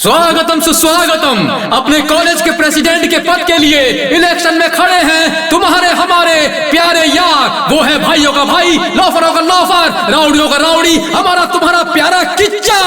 स्वागतम सुस्वागतम। अपने कॉलेज के प्रेसिडेंट के पद के लिए इलेक्शन में खड़े हैं तुम्हारे हमारे प्यारे यार। वो है भाइयों का भाई, लॉफरों का लॉफर, राउडियों का राउडी, हमारा तुम्हारा प्यारा किच्चा।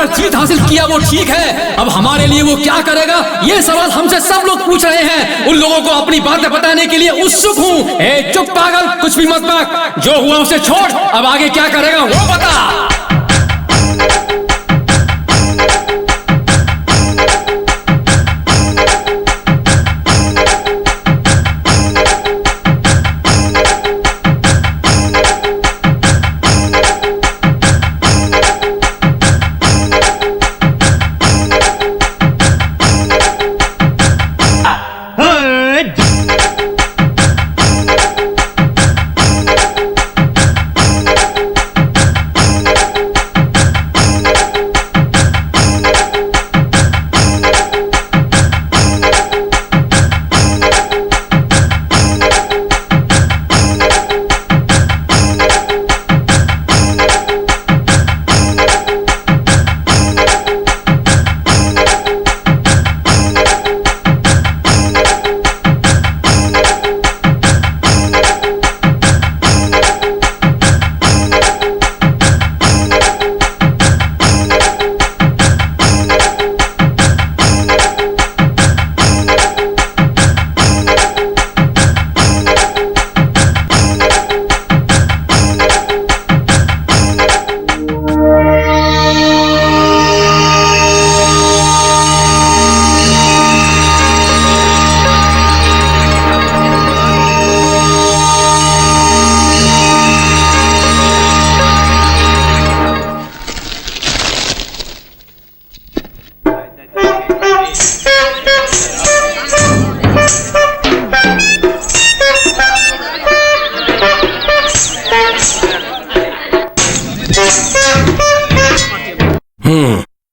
जीत हासिल किया वो ठीक है, अब हमारे लिए वो क्या करेगा, ये सवाल हमसे सब लोग पूछ रहे हैं। उन लोगों को अपनी बातें बताने के लिए उत्सुक हूँ। ए चुप पागल, कुछ भी मत बक, जो हुआ उसे छोड़, अब आगे क्या करेगा वो बता।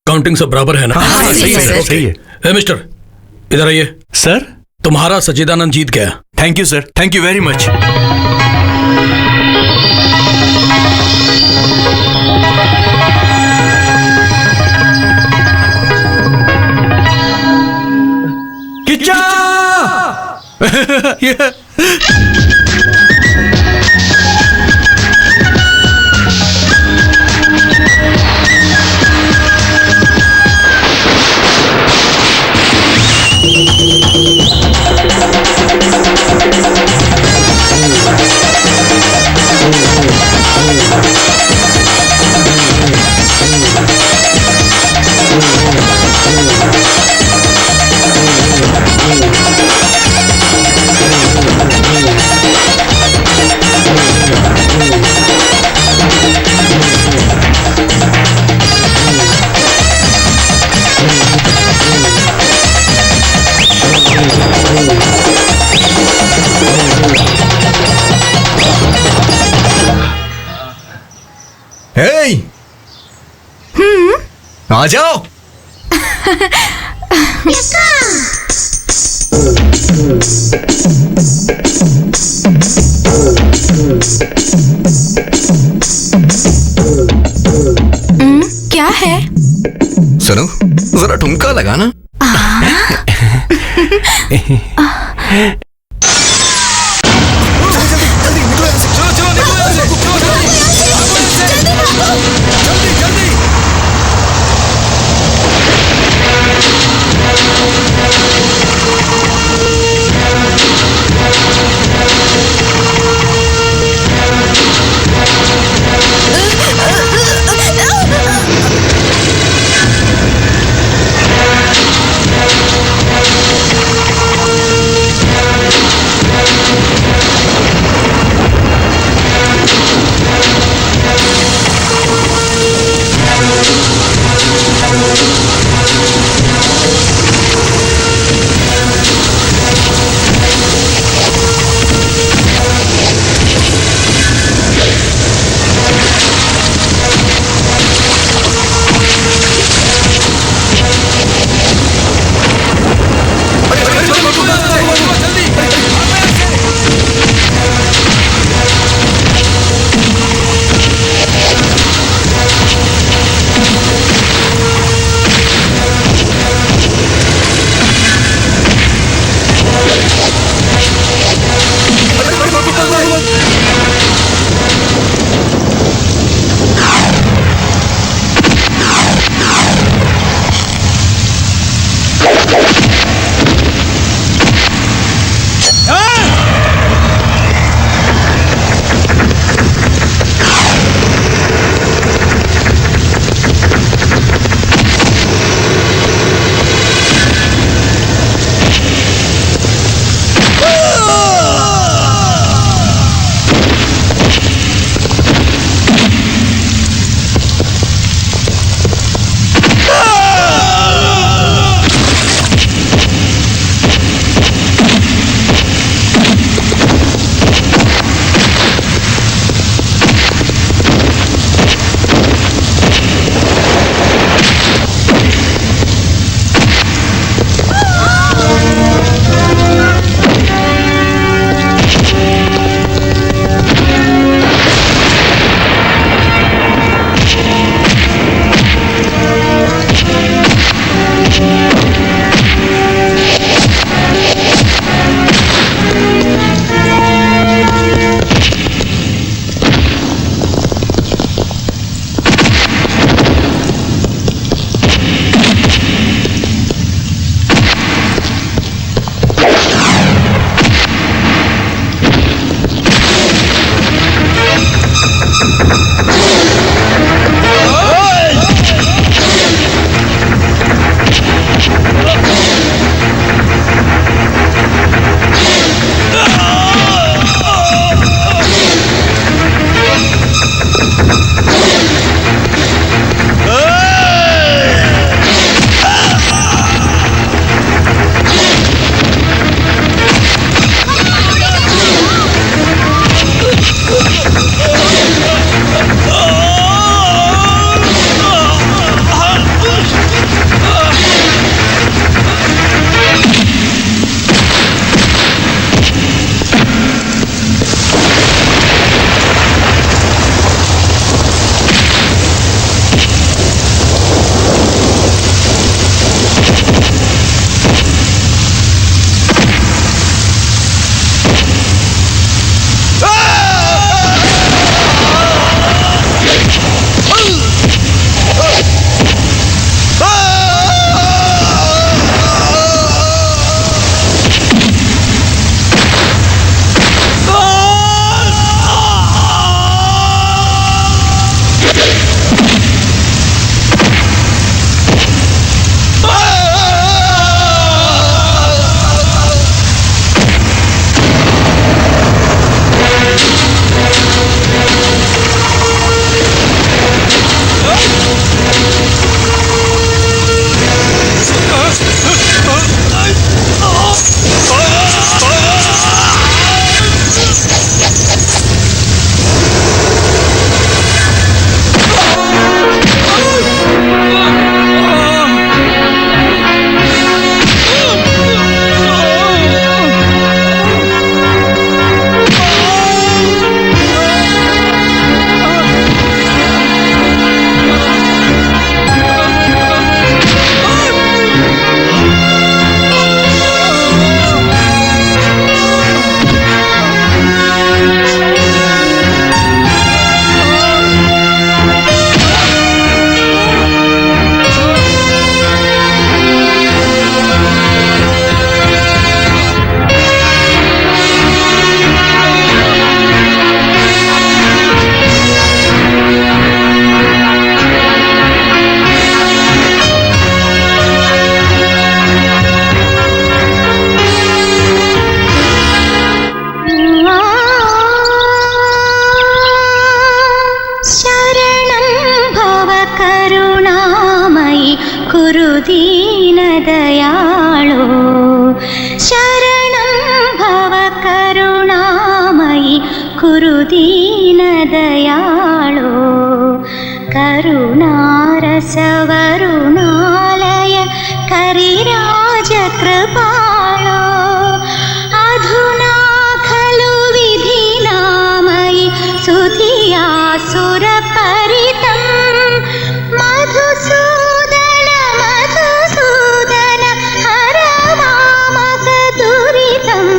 काउंटिंग सब बराबर है ना? हाँ, सही है, सही है। ए मिस्टर, इधर आइए। सर, तुम्हारा सच्चिदानंद जीत गया। Thank you sir, thank you very much. Kichcha! आ जाओ। क्या है? सुनो, जरा ठुमका लगाना। कुरुदीन दयाळो करुणारसवरुणालय करिराज कृपाळो अधुना खलु विधिनामयि सुधिया सुरपरितं मधुसूदन मधुसूदन हर मामक दुरितं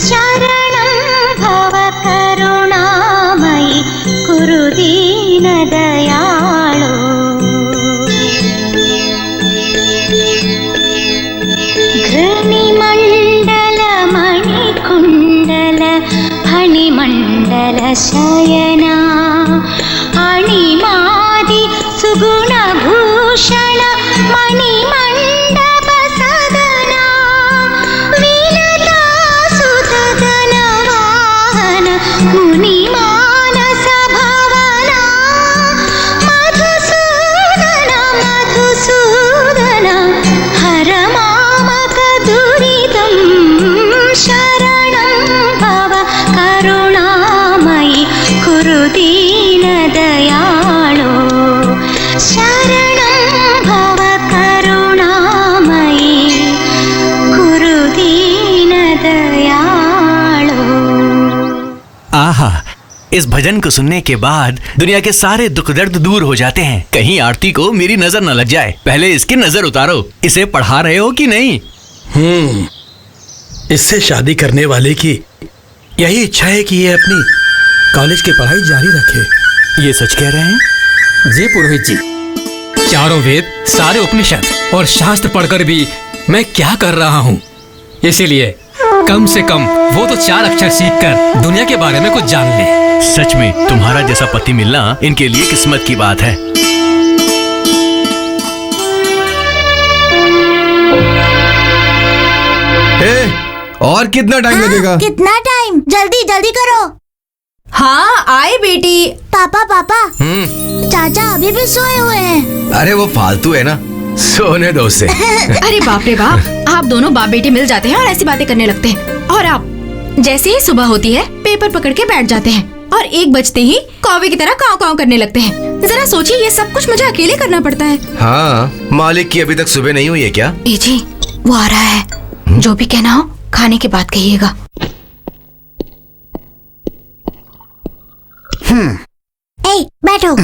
शरणं भव करुणामयि कुरुदीन दयाळो घृणिमण्डल मणिकुण्डल फणिमण्डल शयना अणिमादि सुगुणभूषण मणिमण्डप सदना विनता सुतगन वाहन मुनिमानस भवना मधुसूदन मधुसूदन हर मामक दुरितं शरणं भव करुणामयि कुरुदीन दयाळो शरणं भव करुणामयि कुरुदीन दयाळो। आहा, इस भजन को सुनने के बाद दुनिया के सारे दुख दर्द दूर हो जाते हैं। कहीं आरती को मेरी नजर न लग जाए, पहले इसकी नजर उतारो। इसे पढ़ा रहे हो कि नहीं? इससे शादी करने वाले की यही इच्छा है कि ये अपनी कॉलेज की पढ़ाई जारी रखे। ये सच कह रहे हैं? जी पुरोहित जी, चारों वेद, सारे उपनिषद और शास्त्र पढ़कर भी मैं क्या कर रहा हूँ। इसीलिए कम से कम वो तो 4 अक्षर सीखकर दुनिया के बारे में कुछ जान ले। सच में तुम्हारा जैसा पति मिलना इनके लिए किस्मत की बात है। और कितना टाइम लगेगा? कितना टाइम? जल्दी जल्दी करो। हाँ आए बेटी। पापा पापा, चाचा अभी भी सोए हुए हैं। अरे वो फालतू है ना, सोने दो उसे। अरे बाप रे बाप, आप दोनों बाप बेटे मिल जाते हैं और ऐसी बातें करने लगते हैं। और आप जैसे ही सुबह होती है पेपर पकड़ के बैठ जाते हैं और 1 बजते ही कौवे की तरह काव काव करने लगते हैं। जरा सोचिए, ये सब कुछ मुझे अकेले करना पड़ता है। हाँ, मालिक की अभी तक सुबह नहीं हुई है क्या? ए जी, वो आ रहा है। जो भी कहना हो खाने के बाद कहिएगा। ए, बैठो।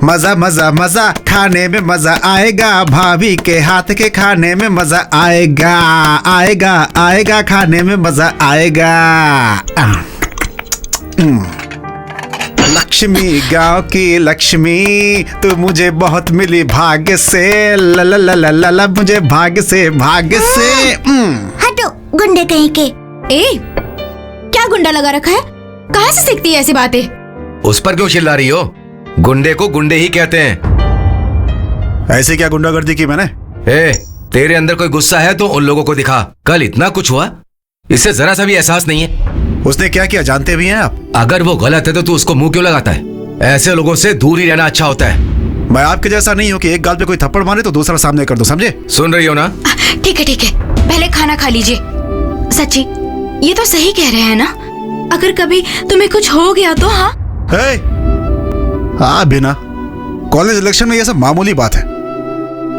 मजा मजा मजा खाने में मजा आएगा, भाभी के हाथ के खाने में मजा आएगा, आएगा आएगा खाने में मजा आएगा। लक्ष्मी गांव की लक्ष्मी, तू मुझे बहुत मिली भाग्य से, ला ला ला ला ला ला, मुझे भाग्य से हटो गुंडे कहीं के। ए, क्या गुंडा लगा रखा है? कहाँ से सीखती है ऐसी बातें? उस पर क्यों चिल्ला रही हो? गुंडे को गुंडे ही कहते हैं। ऐसे क्या गुंडागर्दी की मैंने? तेरे अंदर कोई गुस्सा है तो उन लोगों को दिखा। कल इतना कुछ हुआ, इससे जरा सा भी एहसास नहीं है। उसने क्या किया जानते भी हैं आप? अगर वो गलत है तो तू उसको मुंह क्यों लगाता है? ऐसे लोगों से दूर ही रहना अच्छा होता है। मैं आपके जैसा नहीं हूँ कि एक गाल पे कोई थप्पड़ मारे तो दूसरा सामने कर दो, समझे? सुन रही हो ना? ठीक है ठीक है, पहले खाना खा लीजिए। सच्ची, ये तो सही कह रहे हैं ना? अगर कभी तुम्हें कुछ हो गया तो? हाँ हाँ बिना कॉलेज इलेक्शन में ये सब मामूली बात है।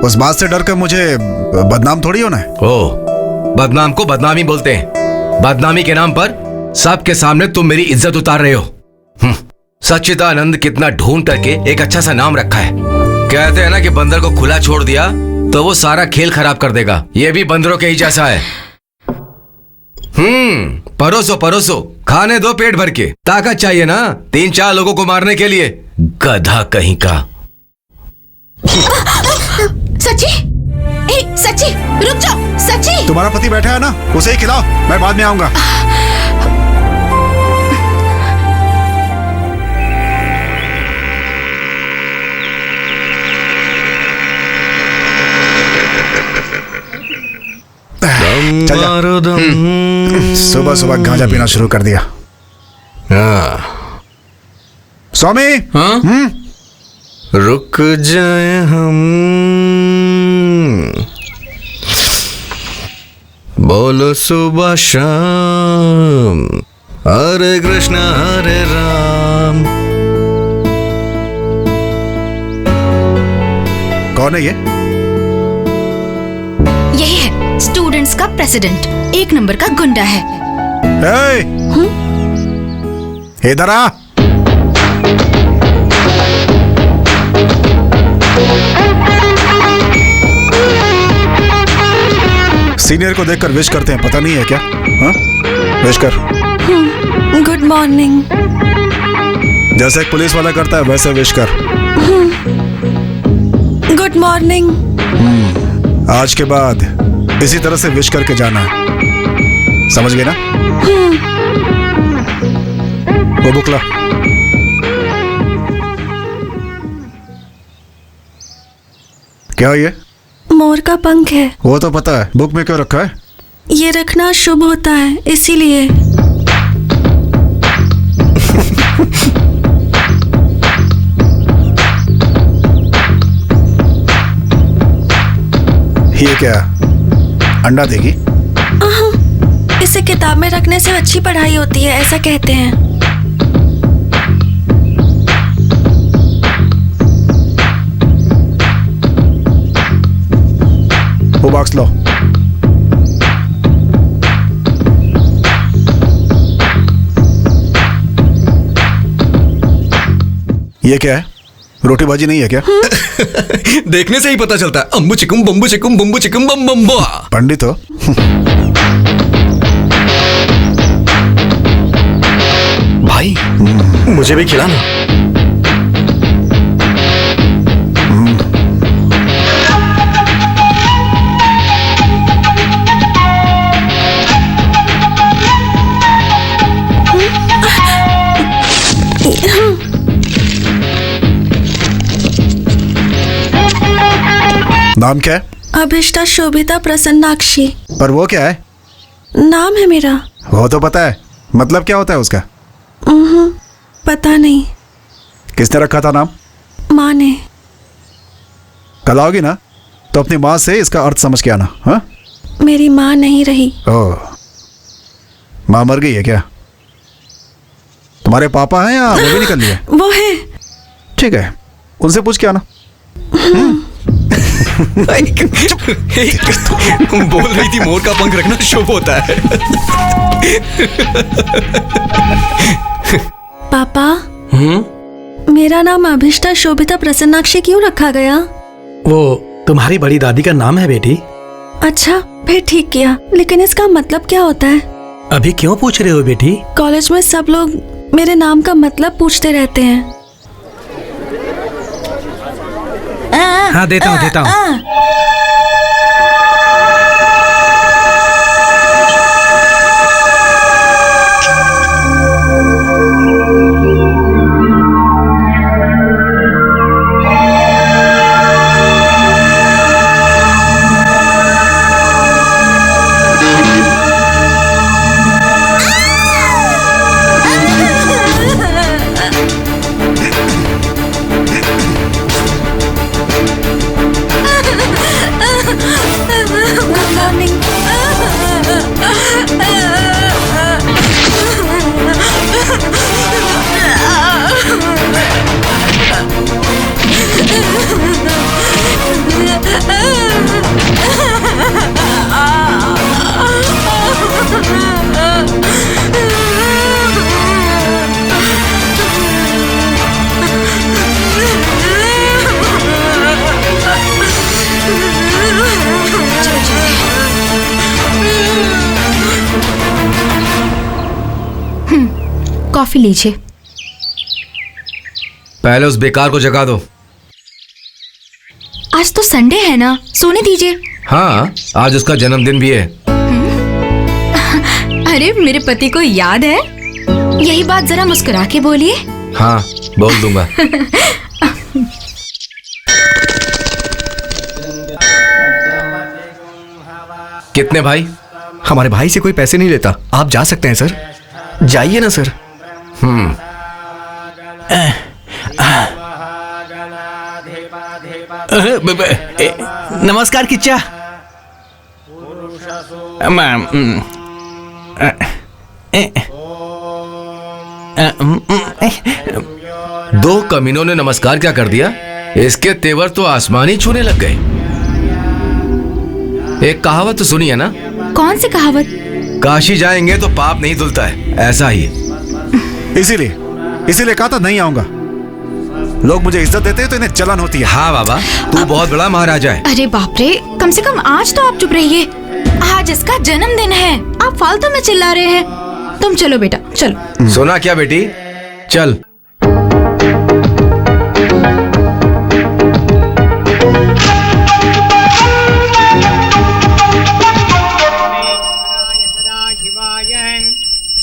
उस बात से डर कर मुझे बदनाम थोड़ी होना है। ओ, बदनाम को बदनामी बोलते हैं। बदनामी के नाम पर सबके सामने तुम मेरी इज्जत उतार रहे हो। सच्चिदानंद कितना ढूंढ करके एक अच्छा सा नाम रखा है। कहते हैं ना कि बंदर को खुला छोड़ दिया तो वो सारा खेल खराब कर देगा। ये भी बंदरों के ही जैसा है। परोसो परोसो, खाने दो पेट भर के। ताकत चाहिए ना 3-4 लोगों को मारने के लिए। गधा कहीं का। सच्ची, ए सच्ची रुक जाओ। सच्ची, तुम्हारा पति बैठा है ना, उसे ही खिलाओ, मैं बाद में आऊंगा। सुबह सुबह गांजा पीना शुरू कर दिया। स्वामी। हाँ? रुक जाए हम, बोलो सुबह शाम, हरे कृष्णा हरे राम। कौन है ये? यही है स्टूडेंट्स का प्रेसिडेंट, एक नंबर का गुंडा है। इधर आ। सीनियर को देखकर विश करते हैं, पता नहीं है क्या? हाँ? विश कर। Good morning. जैसे एक पुलिस वाला करता है वैसे विश कर। Good morning. आज के बाद इसी तरह से विश करके जाना है, समझ गए ना? वो बुक ला। क्या ये? मोर का पंख है। वो तो पता है, बुक में क्यों रखा है? ये रखना शुभ होता है, इसीलिए। ये क्या, अंडा देगी? इसे किताब में रखने से अच्छी पढ़ाई होती है, ऐसा कहते हैं। वो बॉक्स लो। ये क्या है? रोटी भाजी नहीं है क्या? देखने से ही पता चलता है। अम्बू चिकुम बम्बू चिकुम बम्बू चिकुम बम बम्बुआ। पंडित हो? भाई मुझे भी खिलाना। नाम क्या है? अभिष्टा शोभिता प्रसन्नाक्षी। पर वो क्या है? नाम है मेरा। वो तो पता है, मतलब क्या होता है उसका? पता नहीं। किसने रखा था नाम? माँ ने। कल आओगी ना तो अपनी माँ से इसका अर्थ समझ के आना। हाँ? मेरी माँ नहीं रही। ओह, माँ मर गई है क्या? तुम्हारे पापा हैं या वो भी निकल लिए? वो है। ठीक है, उनसे पूछ के आना। बोल रही थी मोर का पंख रखना शुभ होता है। पापा, मेरा नाम अभिष्टा शोभिता प्रसन्नाक्षी क्यों रखा गया? वो तुम्हारी बड़ी दादी का नाम है बेटी। अच्छा, फिर ठीक किया। लेकिन इसका मतलब क्या होता है? अभी क्यों पूछ रहे हो बेटी? कॉलेज में सब लोग मेरे नाम का मतलब पूछते रहते हैं। हाँ, देता हूँ। कॉफी लीजिए। पहले उस बेकार को जगा दो। आज तो संडे है ना, सोने दीजिए। हाँ, आज उसका जन्मदिन भी है। अरे मेरे पति को याद है? यही बात जरा मुस्कुरा के बोलिए। हाँ, बोल दूंगा। कितने भाई? हमारे भाई से कोई पैसे नहीं लेता। आप जा सकते हैं सर। जाइए ना सर। नमस्कार किच्चा। दो कमीनों ने नमस्कार क्या कर दिया, इसके तेवर तो आसमान ही छूने लग गए। एक कहावत तो सुनी है ना? कौन सी कहावत? काशी जाएंगे तो पाप नहीं धुलता है, ऐसा ही इसीलिए कहा था नहीं आऊंगा। लोग मुझे इज्जत देते हैं तो इन्हें जलन होती है। हाँ बाबा, तू बहुत बड़ा महाराजा है। अरे बाप रे, कम से कम आज तो आप चुप रहिए। आज इसका जन्मदिन है, आप फालतू में चिल्ला रहे हैं। तुम चलो बेटा, चलो। सुना क्या बेटी, चल।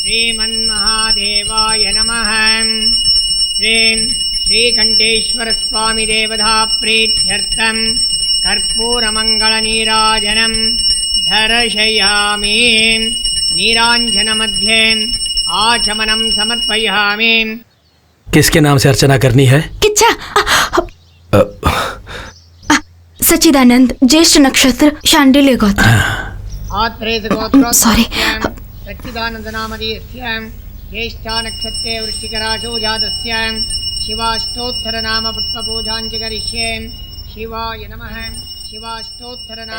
श्रीमन्महादेवाय नमः। श्रीकंठेश्वर स्वामी देवता प्रीत्यर्थं कर्पूरमंगलनीराजनं दर्शयामि। नीरांजन मध्ये आचमनं समर्पयामि। किसके नाम से अर्चना करनी है? किच्चा। सच्चिदानंद, ज्येष्ठ नक्षत्र, शांडिल्य गोत्र। सॉरी। सच्चिदानंद नामधेयस्य ज्येष्ठा नक्षत्रे वृश्चिकराशौ जातस्य शिवाष्टोत्तर नाम पुष्पपूजां च करिष्ये। शिवाय नमः। शिवाष्टोत्तर नाम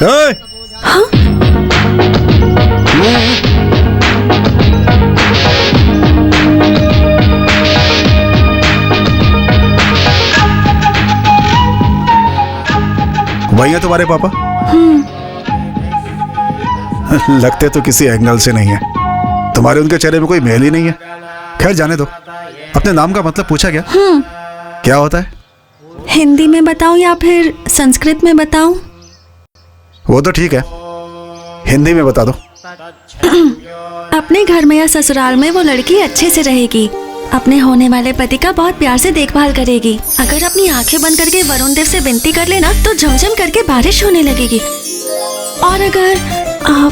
वही है तुम्हारे पापा? लगते तो किसी एंगल से नहीं है। तुम्हारे उनके चेहरे में कोई मेल ही नहीं है। खैर जाने दो। अपने नाम का मतलब पूछा क्या? क्या होता है? हिंदी में बताऊं या फिर संस्कृत में बताऊं? वो तो ठीक है, हिंदी में बता दो। अपने घर में या ससुराल में वो लड़की अच्छे से रहेगी, अपने होने वाले पति का बहुत प्यार से देखभाल करेगी। अगर अपनी आंखें बंद करके वरुण देव से विनती कर लेना तो झमझम करके बारिश होने लगेगी। और अगर आप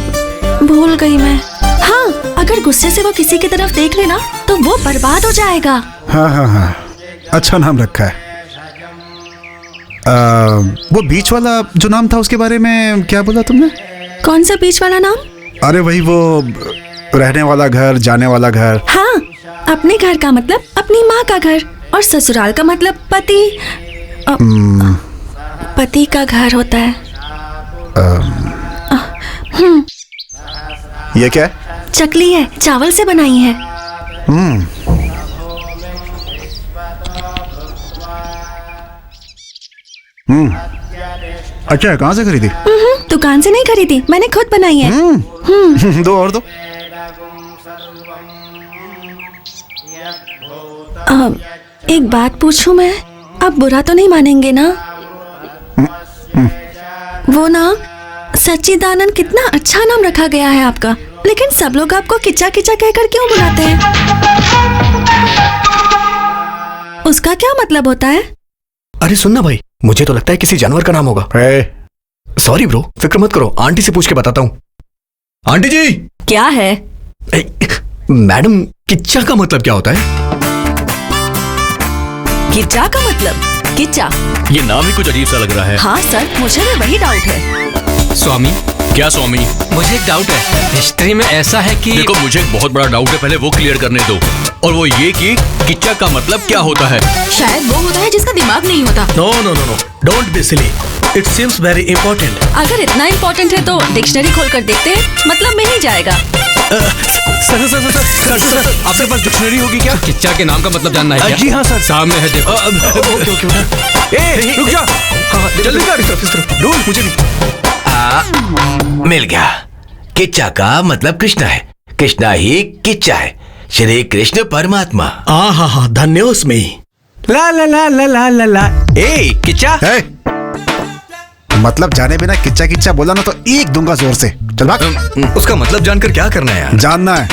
भूल गई मैं, हाँ, अगर गुस्से से वो किसी की तरफ देख लेना तो वो बर्बाद हो जाएगा। हाँ हाँ हाँ, अच्छा नाम रखा है। वो बीच वाला जो नाम था उसके बारे में क्या बोला तुमने? कौन सा बीच वाला नाम? अरे वही वो रहने वाला घर, जाने वाला घर। हाँ, अपने घर का मतलब अपनी माँ का घर और ससुराल का मतलब पति पति का घर होता है। ये क्या है? चकली है, चावल से बनाई है। अच्छा, कहाँ से खरीदी? दुकान से नहीं खरीदी, मैंने खुद बनाई है। दो और दो। एक बात पूछूं मैं? आप बुरा तो नहीं मानेंगे ना? वो नाम सच्चिदानंद, कितना अच्छा नाम रखा गया है आपका, लेकिन सब लोग आपको किच्चा किच्चा कहकर क्यों बुलाते हैं? उसका क्या मतलब होता है? अरे सुनना भाई, मुझे तो लगता है किसी जानवर का नाम होगा। सॉरी ब्रो, फिक्र मत करो, आंटी से पूछ के बताता हूँ। आंटी जी। क्या है? मैडम, किच्चा का मतलब क्या होता है? किच्चा का मतलब? किच्चा, ये नाम ही कुछ अजीब सा लग रहा है। हाँ सर, मुझे भी वही डाउट है। स्वामी, क्या स्वामी? मुझे एक डाउट है। हिस्ट्री में ऐसा है कि देखो, मुझे एक बहुत बड़ा डाउट है, पहले वो क्लियर करने दो। और वो ये कि किच्चा का मतलब क्या होता है? शायद वो होता है जिसका दिमाग नहीं होता। No no no no, don't be silly, it seems very important. अगर इतना इम्पोर्टेंट है तो डिक्शनरी खोल कर देखते हैं, मतलब में ही जाएगा। सर आपके पास डिक्शनरी होगी क्या? किच्चा के नाम का मतलब जानना है क्या? जी हाँ सर, सामने है, देखो। ए, रुक जा, जल्दी कर, ढूंढ, मुझे नहीं। मिल गया। किच्चा का मतलब कृष्ण है, कृष्णा ही किच्चा है, श्री कृष्ण परमात्मा। हाँ, धन्योस्मी। ला ला ला ला ला ला ला। ए किच्चा, मतलब जाने बिना किच्चा किच्चा बोला ना तो एक दूंगा जोर से। चल भाग। उसका मतलब जानकर क्या करना है यार? जानना है।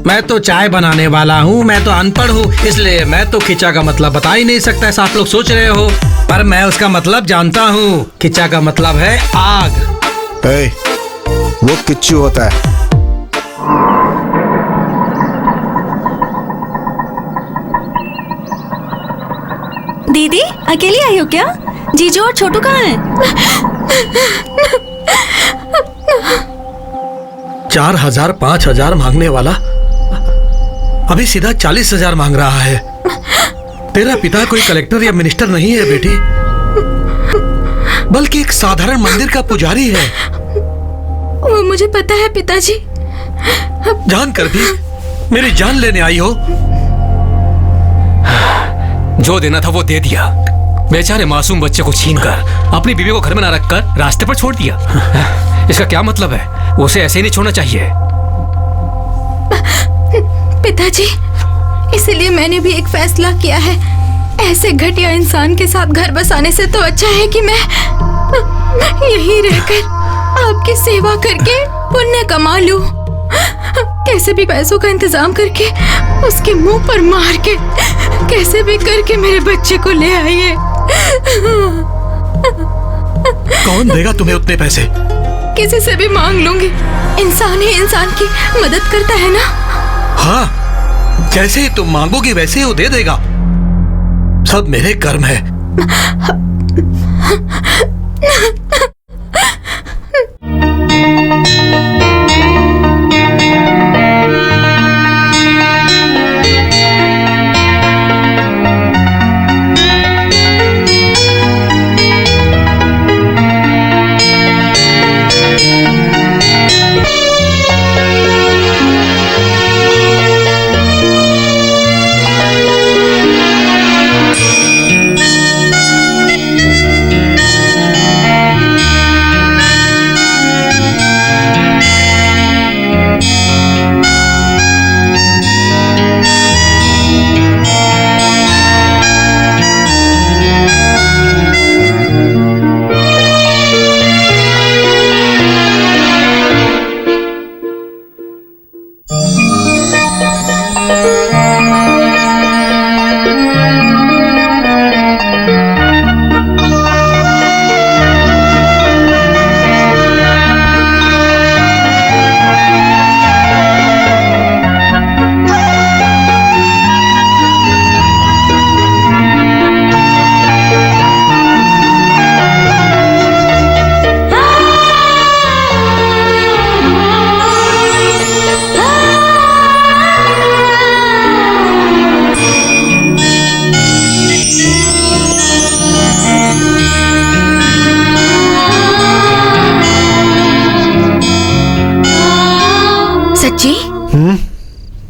मैं तो चाय बनाने वाला हूँ, मैं तो अनपढ़ हूँ, इसलिए मैं तो खिंचा का मतलब बता ही नहीं सकता, ऐसा आप लोग सोच रहे हो, पर मैं उसका मतलब जानता हूँ। खिंचा का मतलब है आग। वो किच्चू होता है। दीदी, अकेली आई हो क्या? जीजू और छोटू कहाँ हैं? 4,000 5,000 मांगने वाला अभी सीधा 40,000 मांग रहा है। तेरा पिता कोई कलेक्टर या मिनिस्टर नहीं है बेटी, बल्कि एक साधारण मंदिर का पुजारी है। वो मुझे पता है पिताजी। जानकर भी मेरी जान लेने आई हो। जो देना था वो दे दिया। बेचारे मासूम बच्चे को छीनकर अपनी बीवी को घर में ना रखकर रास्ते पर छोड़ दिया। इसका क्या मतलब है? उसे ऐसे ही नहीं छोड़ना चाहिए। पिताजी, इसलिए मैंने भी एक फैसला किया है। ऐसे घटिया इंसान के साथ घर बसाने से तो अच्छा है कि मैं यहीं रहकर आपकी सेवा करके पुण्य कमा लूं। कैसे भी पैसों का इंतजाम करके उसके मुंह पर मार के कैसे भी करके मेरे बच्चे को ले आइए। कौन देगा तुम्हें उतने पैसे? किसी से भी मांग लूंगी। इंसान ही इंसान की मदद करता है ना। हाँ, जैसे ही तुम मांगोगी वैसे ही वो दे देगा। सब मेरे कर्म है।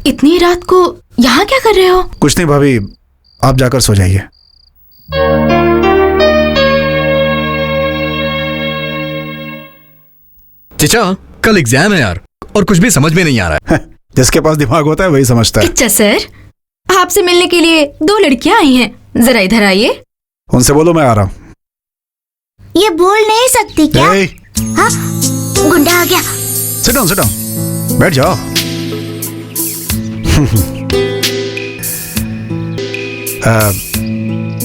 इतनी रात को यहाँ क्या कर रहे हो? कुछ नहीं भाभी, आप जाकर सो जाइए। चचा, कल एग्जाम है यार, और कुछ भी समझ में नहीं आ रहा है। जिसके पास दिमाग होता है वही समझता है। अच्छा सर, आपसे मिलने के लिए 2 लड़कियां आई हैं, जरा इधर आइए। उनसे बोलो मैं आ रहा हूँ। ये बोल नहीं सकती क्या? हाँ, गुंडा आ गया। सिट डाउन, बैठ जाओ।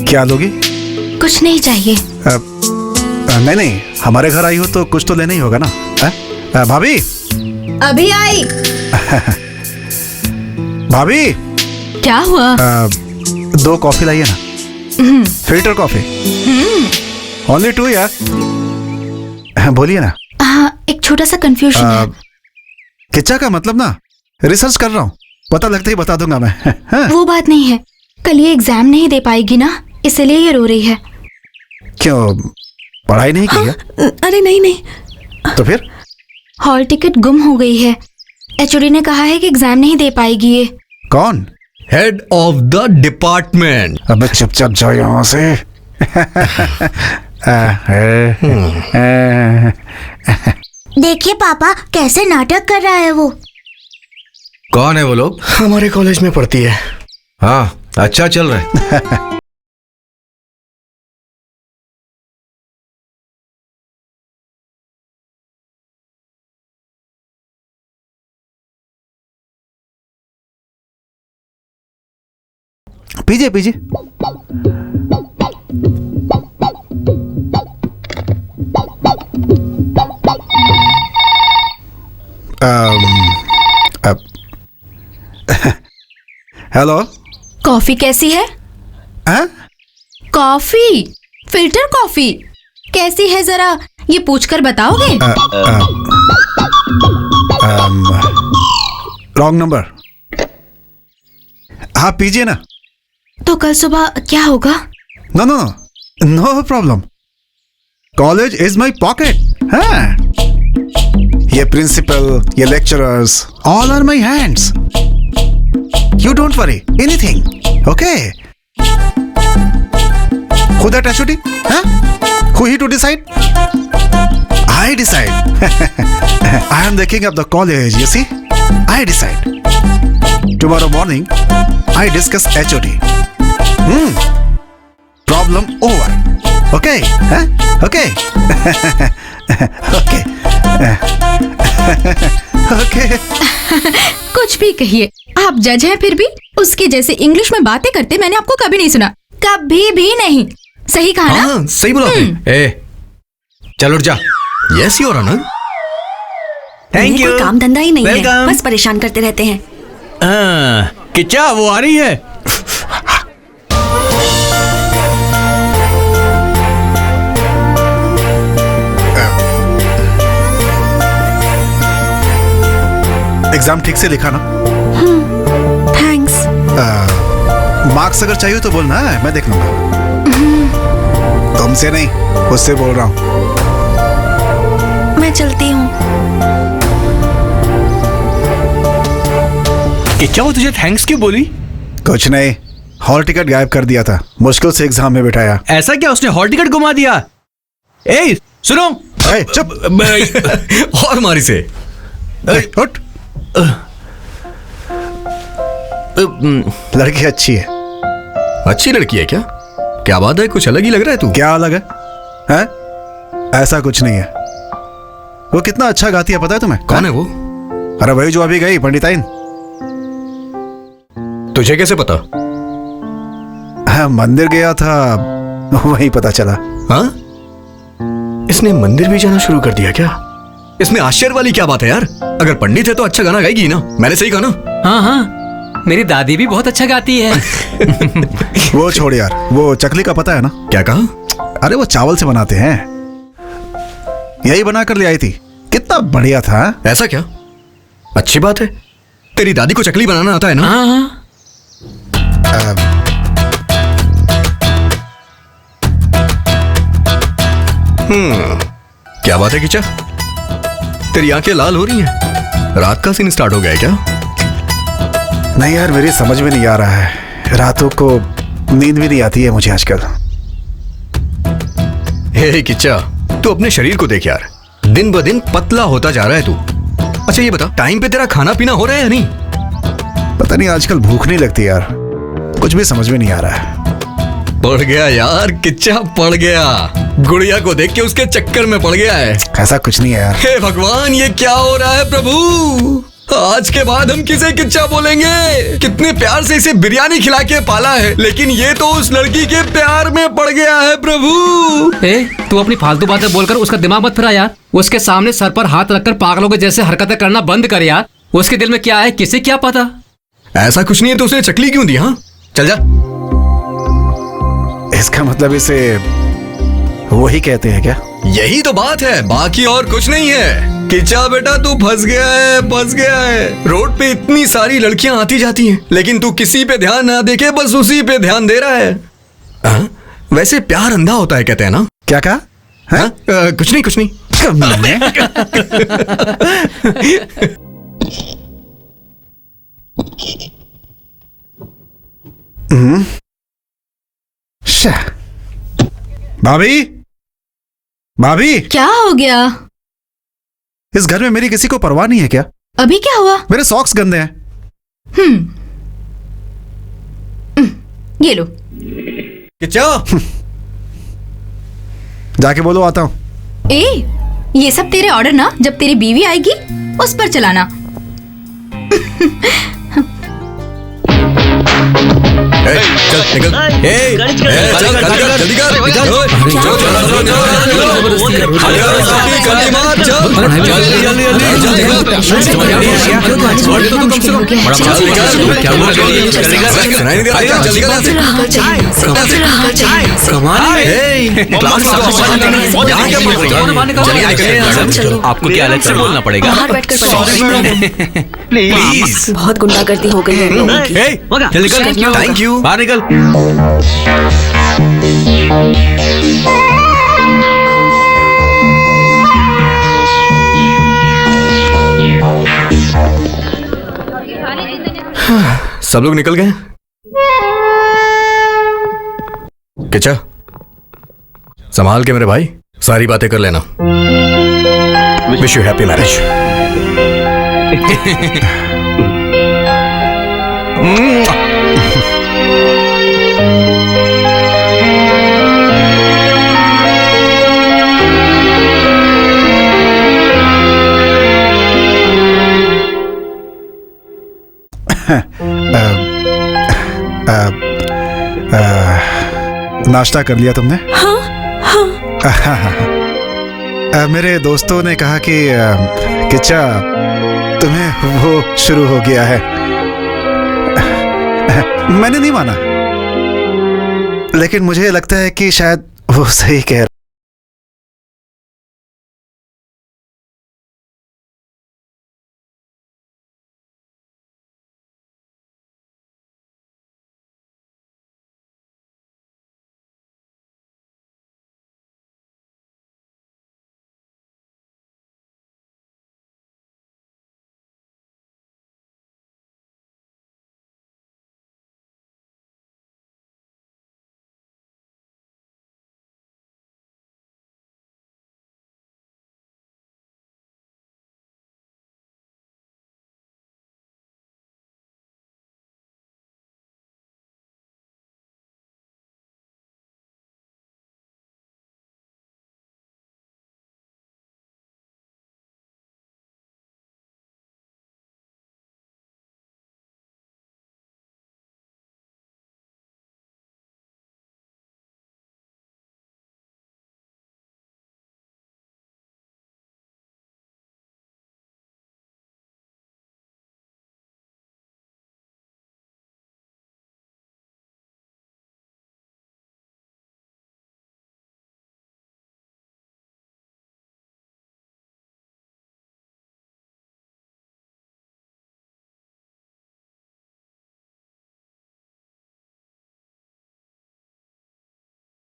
क्या लोगी? कुछ नहीं चाहिए। नहीं, हमारे घर आई हो तो कुछ तो लेना ही होगा ना। भाभी अभी आई। भाभी क्या हुआ? 2 कॉफी लाइए ना, फिल्टर कॉफी। ओनली 2 यार। बोलिए ना। हाँ, एक छोटा सा कंफ्यूजन है। किच्चा का मतलब ना, रिसर्च कर रहा हूँ, पता लगता ही बता दूंगा मैं। वो बात नहीं है, कल ये एग्जाम नहीं दे पाएगी ना, इसलिए ये रो रही है। क्यों, पढ़ाई नहीं की क्या? अरे नहीं। तो फिर? हॉल टिकट गुम हो गई है। एचओडी ने कहा है कि एग्जाम नहीं दे पाएगी ये। कौन? Head of the department. अबे चुपचाप जाओ यहाँ से। देखिए पापा कैसे नाटक कर रहा है वो। कौन है वो लोग? हमारे कॉलेज में पढ़ती है। हाँ, अच्छा चल रहा है। पीजिए पीजिए। हेलो, कॉफी कैसी है? कॉफी, फिल्टर कॉफी कैसी है, जरा ये पूछकर बताओगे? Wrong number. आप पीजिए ना। तो कल सुबह क्या होगा? No no no, no problem. College is my pocket. हाँ, ये प्रिंसिपल, ये lecturers, all are my hands. You don't worry anything, okay? Who that HOD? Huh? Who he to decide? I decide. I am the king of the college, you see? I decide. Tomorrow morning, I discuss HOD. Problem over. Okay? Huh? Okay? Okay. Okay. कुछ भी कहिए, आप जज हैं फिर भी उसके जैसे इंग्लिश में बातें करते मैंने आपको कभी नहीं सुना, कभी भी नहीं। सही कहा ना? हाँ, सही बोला आपने। ए, चल उठ जा। Yes your honour. Thank you. कोई काम धंधा ही नहीं है, Welcome. बस परेशान करते रहते हैं। किच्चा वो आ रही है। एग्जाम ठीक से लिखा ना? थैंक्स। मार्क्स अगर चाहिए तो बोलना, है मैं देख लूंगा। तुमसे नहीं, उससे बोल रहा हूँ। मैं चलती हूँ। किच्चा वो तुझे थैंक्स क्यों बोली? कुछ नहीं, हॉल टिकट गायब कर दिया था, मुश्किल से एग्जाम में बिठाया। ऐसा क्या, उसने हॉल टिकट घुमा दिया? ए सुनो। ए, चुप। और मारी से। उठ। लड़की अच्छी है। अच्छी लड़की है क्या? क्या बात है, कुछ अलग ही लग रहा है तू। क्या अलग है? हैं? ऐसा कुछ नहीं है। वो कितना अच्छा गाती है पता है तुम्हें? कौन है वो? अरे वही जो अभी गई, पंडिताइन। तुझे कैसे पता? हाँ, मंदिर गया था, वही पता चला। हाँ, इसने मंदिर भी जाना शुरू कर दिया क्या? इसमें आश्चर्य वाली क्या बात है यार? अगर पंडित है तो अच्छा गाना गाएगी ना। मैंने सही कहा ना? हाँ हाँ, मेरी दादी भी बहुत अच्छा गाती है। वो छोड़ यार, वो चकली का पता है ना? क्या कहा? अरे वो चावल से बनाते हैं, यही बना कर ले आई थी, कितना बढ़िया था। ऐसा क्या? अच्छी बात है। तेरी दादी को चकली बनाना आता है ना? हाँ हाँ। क्या बात है किचा? तेरी आंखें लाल हो रही हैं। रात का सीन स्टार्ट हो गया है क्या? नहीं यार, मेरी समझ में नहीं आ रहा है, रातों को नींद भी नहीं आती है मुझे आजकल। हे किच्चा, तू अपने शरीर को देख यार, दिन ब दिन पतला होता जा रहा है तू। अच्छा ये बता, टाइम पे तेरा खाना पीना हो रहा है या नहीं? पता नहीं आजकल भूख नहीं लगती यार, कुछ भी समझ में नहीं आ रहा है। पड़ गया यार किच्चा, पड़ गया। गुड़िया को देख के उसके चक्कर में पड़ गया है। ऐसा कुछ नहीं है यार। हे भगवान, ये क्या हो रहा है प्रभु? आज के बाद हम किसे किच्चा बोलेंगे? कितने प्यार से इसे बिरयानी खिला के पाला है, लेकिन ये तो उस लड़की के प्यार में पड़ गया है प्रभु। ए, तू अपनी फालतू बातें बोलकर उसका दिमाग मत फिरा यार। उसके सामने सर पर हाथ रखकर पागलों के जैसे हरकतें करना बंद कर यार। उसके दिल में क्या है किसे क्या पता। ऐसा कुछ नहीं है तो उसने चकली क्यों दी? हाँ चल जा। इसका मतलब इसे वही कहते हैं क्या? यही तो बात है, बाकी और कुछ नहीं है। किच्चा बेटा तू फंस गया है, फंस गया है। रोड पे इतनी सारी लड़कियां आती जाती हैं, लेकिन तू किसी पे ध्यान ना देके बस उसी पे ध्यान दे रहा है। हाँ? वैसे प्यार अंधा होता है कहते हैं ना? क्या कहा? हाँ? कुछ नहीं कुछ नहीं। भाभी, भाभी, क्या हो गया? इस घर में मेरी किसी को परवाह नहीं है क्या? अभी क्या हुआ? मेरे सॉक्स गंदे हैं। ये लो। किच्चा, जाके बोलो आता हूँ। ए, ये सब तेरे ऑर्डर ना, जब तेरी बीवी आएगी उस पर चलाना। चल। आपको क्या अलग से बोलना पड़ेगा? बाहर बैठकर पढ़ाई। प्लीज। बहुत गुंडागर्दी हो गई है इन लोगों की। निकल। Thank you. बाहर निकल। सब लोग निकल गए? किचा, संभाल के मेरे भाई, सारी बातें कर लेना। Wish you happy marriage. नाश्ता कर लिया तुमने? मेरे दोस्तों ने कहा कि किच्चा तुम्हें वो शुरू हो गया है। मैंने नहीं माना, लेकिन मुझे लगता है कि शायद वो सही कह रहा।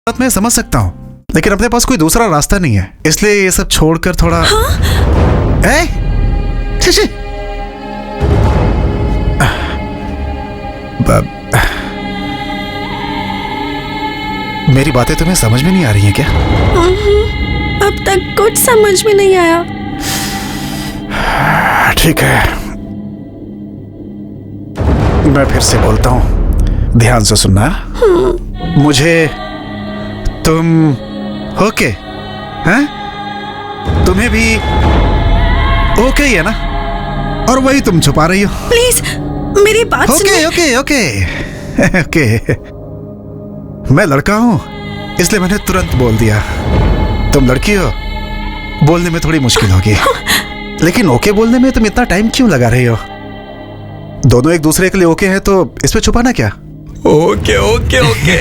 बात मैं समझ सकता हूँ, लेकिन अपने पास कोई दूसरा रास्ता नहीं है, इसलिए ये सब छोड़कर थोड़ा। मेरी बातें तुम्हें समझ में नहीं आ रही हैं क्या? अब तक कुछ समझ में नहीं आया। ठीक है, मैं फिर से बोलता हूँ, ध्यान से सुनना। मुझे तुम ओके हैं? तुम्हें भी ओके ही है ना? और वही तुम छुपा रही हो। प्लीज मेरी बात सुनिए। ओके ओके ओके मैं लड़का हूं, इसलिए मैंने तुरंत बोल दिया। तुम लड़की हो, बोलने में थोड़ी मुश्किल होगी, लेकिन ओके बोलने में तुम इतना टाइम क्यों लगा रही हो? दोनों एक दूसरे के लिए ओके हैं, तो इसमें छुपाना क्या? Okay okay okay.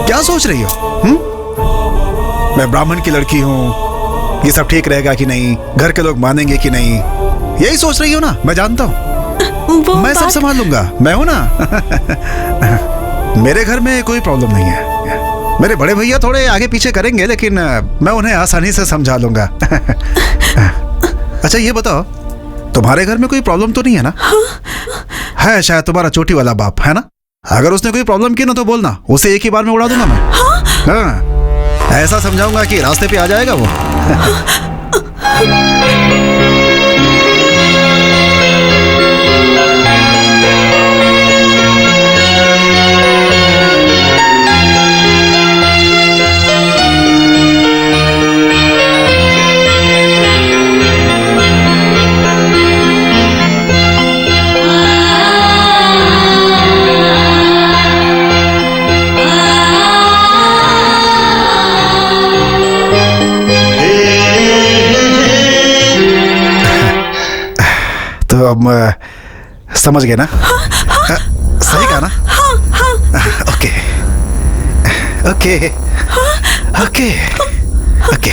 क्या सोच रही हो? मैं ब्राह्मण की लड़की हूँ, ये सब ठीक रहेगा कि नहीं, घर के लोग मानेंगे कि नहीं, यही सोच रही हो ना? मैं जानता हूँ, मैं सब संभाल लूंगा, मैं हूं ना। मेरे घर में कोई प्रॉब्लम नहीं है। मेरे बड़े भैया थोड़े आगे पीछे करेंगे, लेकिन मैं उन्हें आसानी से समझा लूंगा। अच्छा ये बताओ, तुम्हारे घर में कोई प्रॉब्लम तो नहीं है ना? है शायद तुम्हारा चोटी वाला बाप, है ना? अगर उसने कोई प्रॉब्लम की ना तो बोलना, उसे एक ही बार में उड़ा दूंगा मैं। हाँ, ऐसा समझाऊंगा कि रास्ते पे आ जाएगा वो। समझ गए ना? सही कहा ना? Okay okay okay okay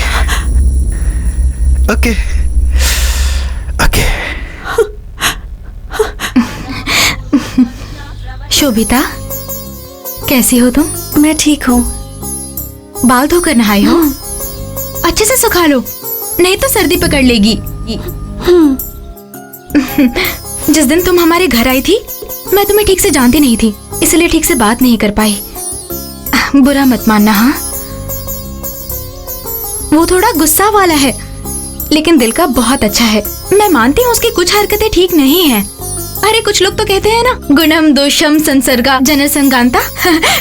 okay okay. Shobhita, कैसी हो तुम? मैं ठीक हूँ। बाल धोकर नहाई हो? अच्छे से सुखा लो, नहीं तो सर्दी पकड़ लेगी। जिस दिन तुम हमारे घर आई थी, मैं तुम्हें ठीक से जानती नहीं थी, इसलिए ठीक से बात नहीं कर पाई। बुरा मत मानना। हाँ, वो थोड़ा गुस्सा वाला है, लेकिन दिल का बहुत अच्छा है। मैं मानती हूँ उसकी कुछ हरकतें ठीक नहीं है। अरे कुछ लोग तो कहते हैं ना, गुणम दोषम संसर्गा जनसंगांता।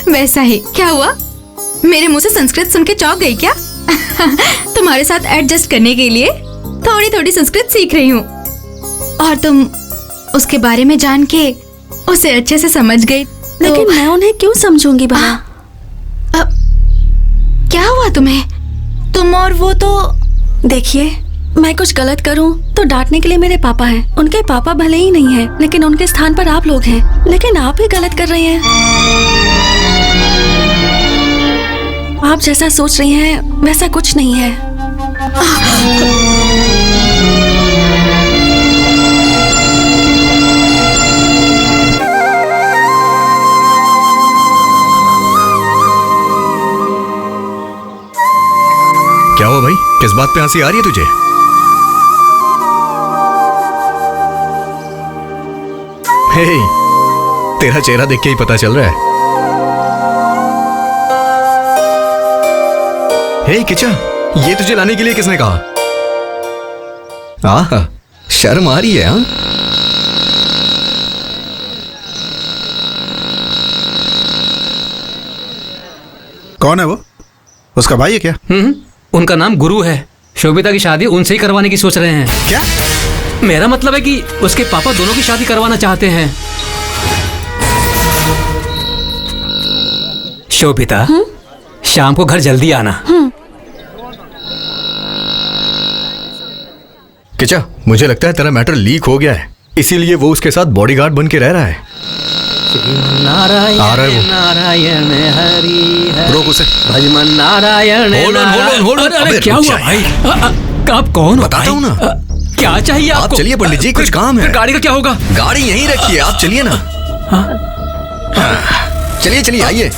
वैसा ही। क्या हुआ, मेरे मुंह से संस्कृत सुन के चौंक गई क्या? तुम्हारे साथ एडजस्ट करने के लिए थोड़ी थोड़ी संस्कृत सीख रही हूँ, और तुम उसके बारे में जान के उसे अच्छे से समझ गई। लेकिन मैं उन्हें क्यों समझूंगी भला? क्या हुआ तुम्हें? तुम और वो तो देखिए, मैं कुछ गलत करूं तो डांटने के लिए मेरे पापा हैं। उनके पापा भले ही नहीं हैं, लेकिन उनके स्थान पर आप लोग हैं। लेकिन आप ही गलत कर रहे हैं। आप जैसा सोच रही हैं वैसा कुछ नहीं है। क्या हुआ भाई, किस बात पे हंसी आ रही है तुझे? हे, तेरा चेहरा देख के ही पता चल रहा है। हे किचा, ये तुझे लाने के लिए किसने कहा? आहा, शर्म आ रही है? हाँ, कौन है वो? उसका भाई है क्या? उनका नाम गुरु है। शोभिता की शादी उनसे ही करवाने की सोच रहे हैं। क्या? मेरा मतलब है कि उसके पापा दोनों की शादी करवाना चाहते हैं। शोभिता, शाम को घर जल्दी आना। किचा, मुझे लगता है तेरा मैटर लीक हो गया है, इसीलिए वो उसके साथ बॉडीगार्ड बन के रह रहा है। नारायण आ रहा है वो। नारायण हरि हरि रोक उसे। भजमन Narayan. Hold on, hold on, hold on। अरे अबे, क्या रुक हुआ जा भाई? आप कौन हो? बताता हूँ ना। क्या चाहिए आपको? आप चलिए पंडित जी, कुछ काम है। फिर गाड़ी का क्या होगा? गाड़ी यहीं रखिए, आप चलिए ना। चलिए चलिए, आइए।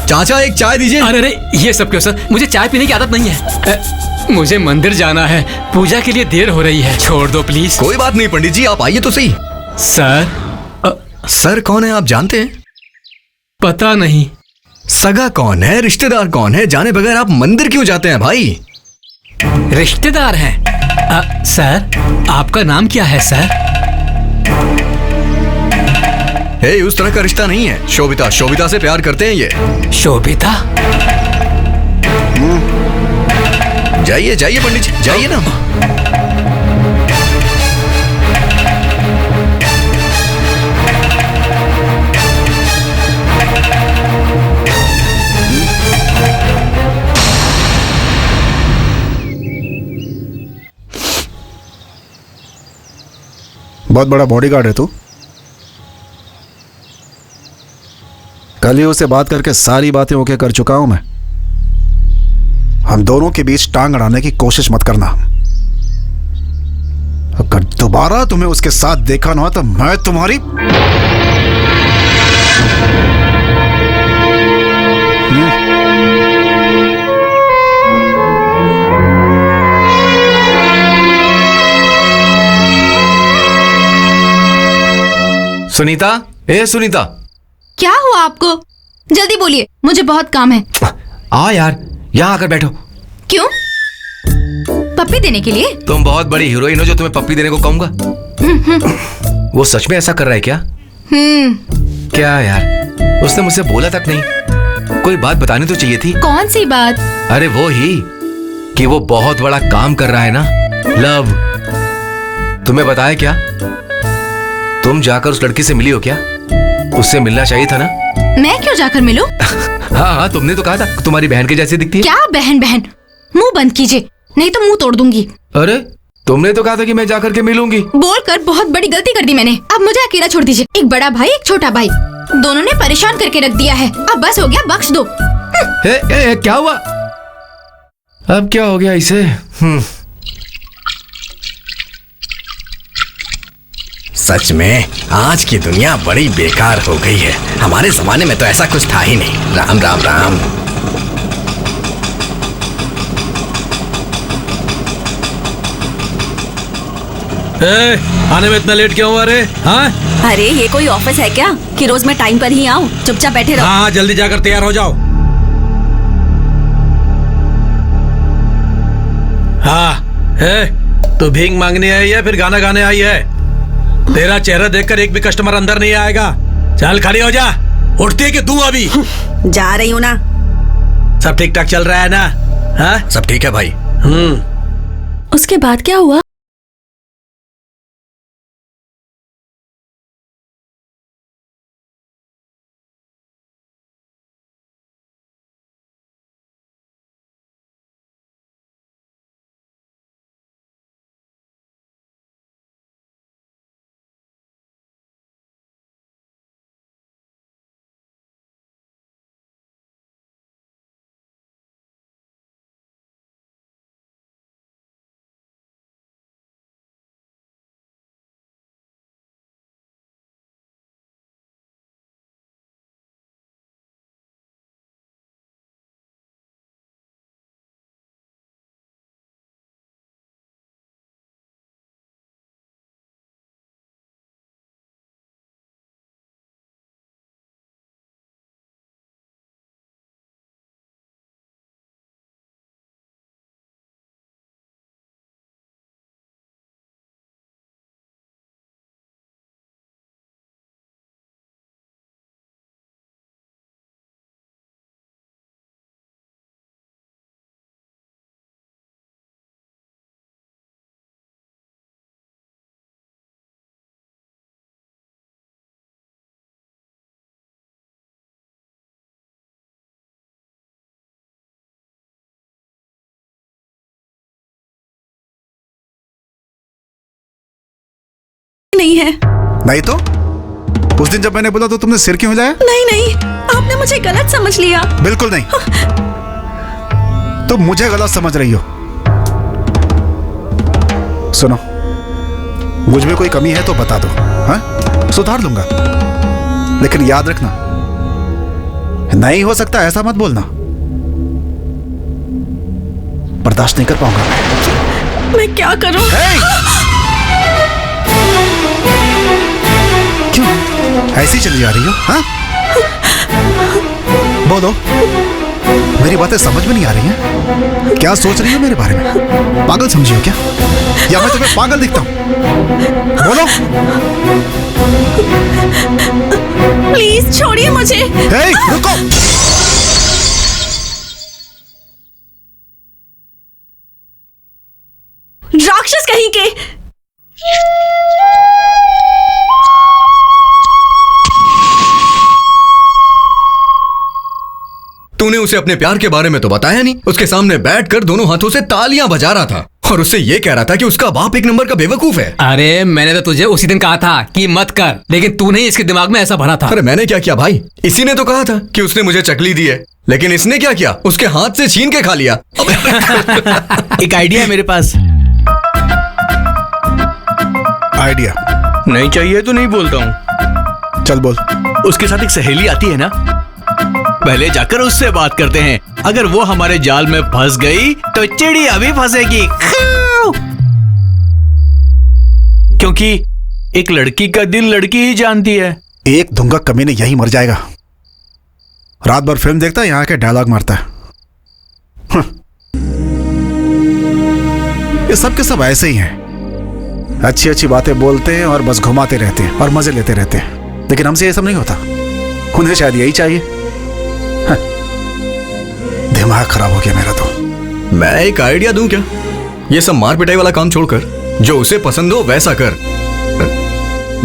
चाचा, एक चाय दीजिए। अरे अरे, ये सब क्यों सर? मुझे चाय पीने की आदत नहीं है। मुझे मंदिर जाना है, पूजा के लिए देर हो रही है। छोड़ दो प्लीज। कोई बात नहीं पंडित जी, आप आइए तो सही। सर, सर कौन है आप जानते हैं? पता नहीं। सगा कौन है, रिश्तेदार कौन है, जाने बगैर आप मंदिर क्यों जाते हैं भाई? रिश्तेदार हैं। सर, आपका नाम क्या है सर? हे, उस तरह का रिश्ता नहीं है। शोभिता, शोभिता से प्यार करते हैं ये। शोभिता? जाइए जाइए पंडित जी, जाइए ना। बहुत बड़ा बॉडीगार्ड है तू। कल ही उसे बात करके सारी बातें ओके कर चुका हूं मैं। हम दोनों के बीच टांग अड़ाने की कोशिश मत करना। अगर दोबारा तुम्हें उसके साथ देखा ना तो मैं तुम्हारी सुनीता, ए सुनीता। क्या हुआ आपको? जल्दी बोलिए, मुझे बहुत काम है। आ यार, यहाँ आकर बैठो। क्यों? पप्पी देने के लिए? तुम बहुत बड़ी हीरोइन हो जो तुम्हें पप्पी देने को कहूंगा। वो सच में ऐसा कर रहा है क्या? क्या यार, उसने मुझसे बोला तक नहीं। कोई बात बतानी तो चाहिए थी। कौन सी बात? अरे वो ही कि वो बहुत बड़ा काम कर रहा है ना, लव। तुम्हें बताया क्या? तुम जाकर उस लड़की से मिली हो क्या? उससे मिलना चाहिए था ना। मैं क्यों जाकर मिलूं? हाँ हाँ, तुमने तो कहा था तुम्हारी बहन के जैसी दिखती है। क्या बहन बहन? मुंह बंद कीजिए, नहीं तो मुंह तोड़ दूंगी। अरे तुमने तो कहा था कि मैं जाकर के मिलूंगी। बोलकर बहुत बड़ी गलती कर दी मैंने। अब मुझे अकेला छोड़ दीजिए। एक बड़ा भाई एक छोटा भाई, दोनों ने परेशान करके रख दिया है। अब बस हो गया, बख्श दो। क्या हुआ? अब क्या हो गया इसे? सच में आज की दुनिया बड़ी बेकार हो गई है। हमारे जमाने में तो ऐसा कुछ था ही नहीं। राम राम राम। आने में इतना लेट क्यों हुआ रे? हाँ? अरे ये कोई ऑफिस है क्या कि रोज मैं टाइम पर ही आऊँ? चुपचाप बैठे रहो। हाँ, जल्दी जाकर तैयार हो जाओ। हाँ, तू भीख मांगने आई है फिर गाना गाने आई है? तेरा चेहरा देखकर एक भी कस्टमर अंदर नहीं आएगा। चल खड़ी हो जा। उठती है कि तू अभी? जा रही हूँ ना। सब ठीक ठाक चल रहा है ना? हाँ? सब ठीक है भाई। उसके बाद क्या हुआ? नहीं है। नहीं तो उस दिन जब मैंने बोला तो तुमने सिर क्यों हिलाया? नहीं नहीं, आपने मुझे गलत समझ लिया। बिल्कुल नहीं, तुम मुझे गलत समझ रही हो। सुनो, मुझ में कोई कमी है तो बता दो, हाँ? सुधार लूंगा। लेकिन याद रखना, नहीं हो सकता ऐसा मत बोलना। बर्दाश्त नहीं कर पाऊंगा मैं क्या करूं? क्यों ऐसी चली जा रही हो? हाँ? बोलो, मेरी बातें समझ में नहीं आ रही हैं? क्या सोच रही हो मेरे बारे में? पागल समझी हो क्या? या मैं तुम्हें पागल दिखता हूं? बोलो। प्लीज छोड़िए मुझे। रुको। राक्षस कहीं के। तूने उसे अपने प्यार के बारे में तो बताया नहीं। उसके सामने बैठकर दोनों हाथों से तालियां बजा रहा था और उससे ये कह रहा था कि उसका बाप एक नंबर का बेवकूफ है। अरे मैंने तो तुझे उसी दिन कहा था कि मत कर, लेकिन तूने इसके दिमाग में ऐसा भरा था। अरे मैंने क्या किया भाई? इसी ने तो कहा था कि उसने मुझे चकली दी है, लेकिन इसने क्या किया? उसके हाथ से छीन के खा लिया। एक आइडिया है मेरे पास। आइडिया नहीं चाहिए तो नहीं बोलता हूँ। चल बोल। उसके साथ एक सहेली आती है ना, पहले जाकर उससे बात करते हैं। अगर वो हमारे जाल में फंस गई तो चिड़िया भी फंसेगी। क्योंकि एक लड़की का दिल लड़की ही जानती है। एक धुंगा कमीने यही मर जाएगा। रात भर फिल्म देखता है, यहाँ के डायलॉग मारता है। ये सब के सब ऐसे ही हैं। अच्छी अच्छी बातें बोलते हैं और बस घुमाते रहते हैं और मजे लेते रहते हैं, लेकिन हमसे ये सब नहीं होता। उन्हें शायद यही चाहिए। दिमाग खराब हो गया मेरा तो। मैं एक आइडिया दूं क्या? ये सब मार पिटाई वाला काम छोड़कर जो उसे पसंद हो वैसा कर।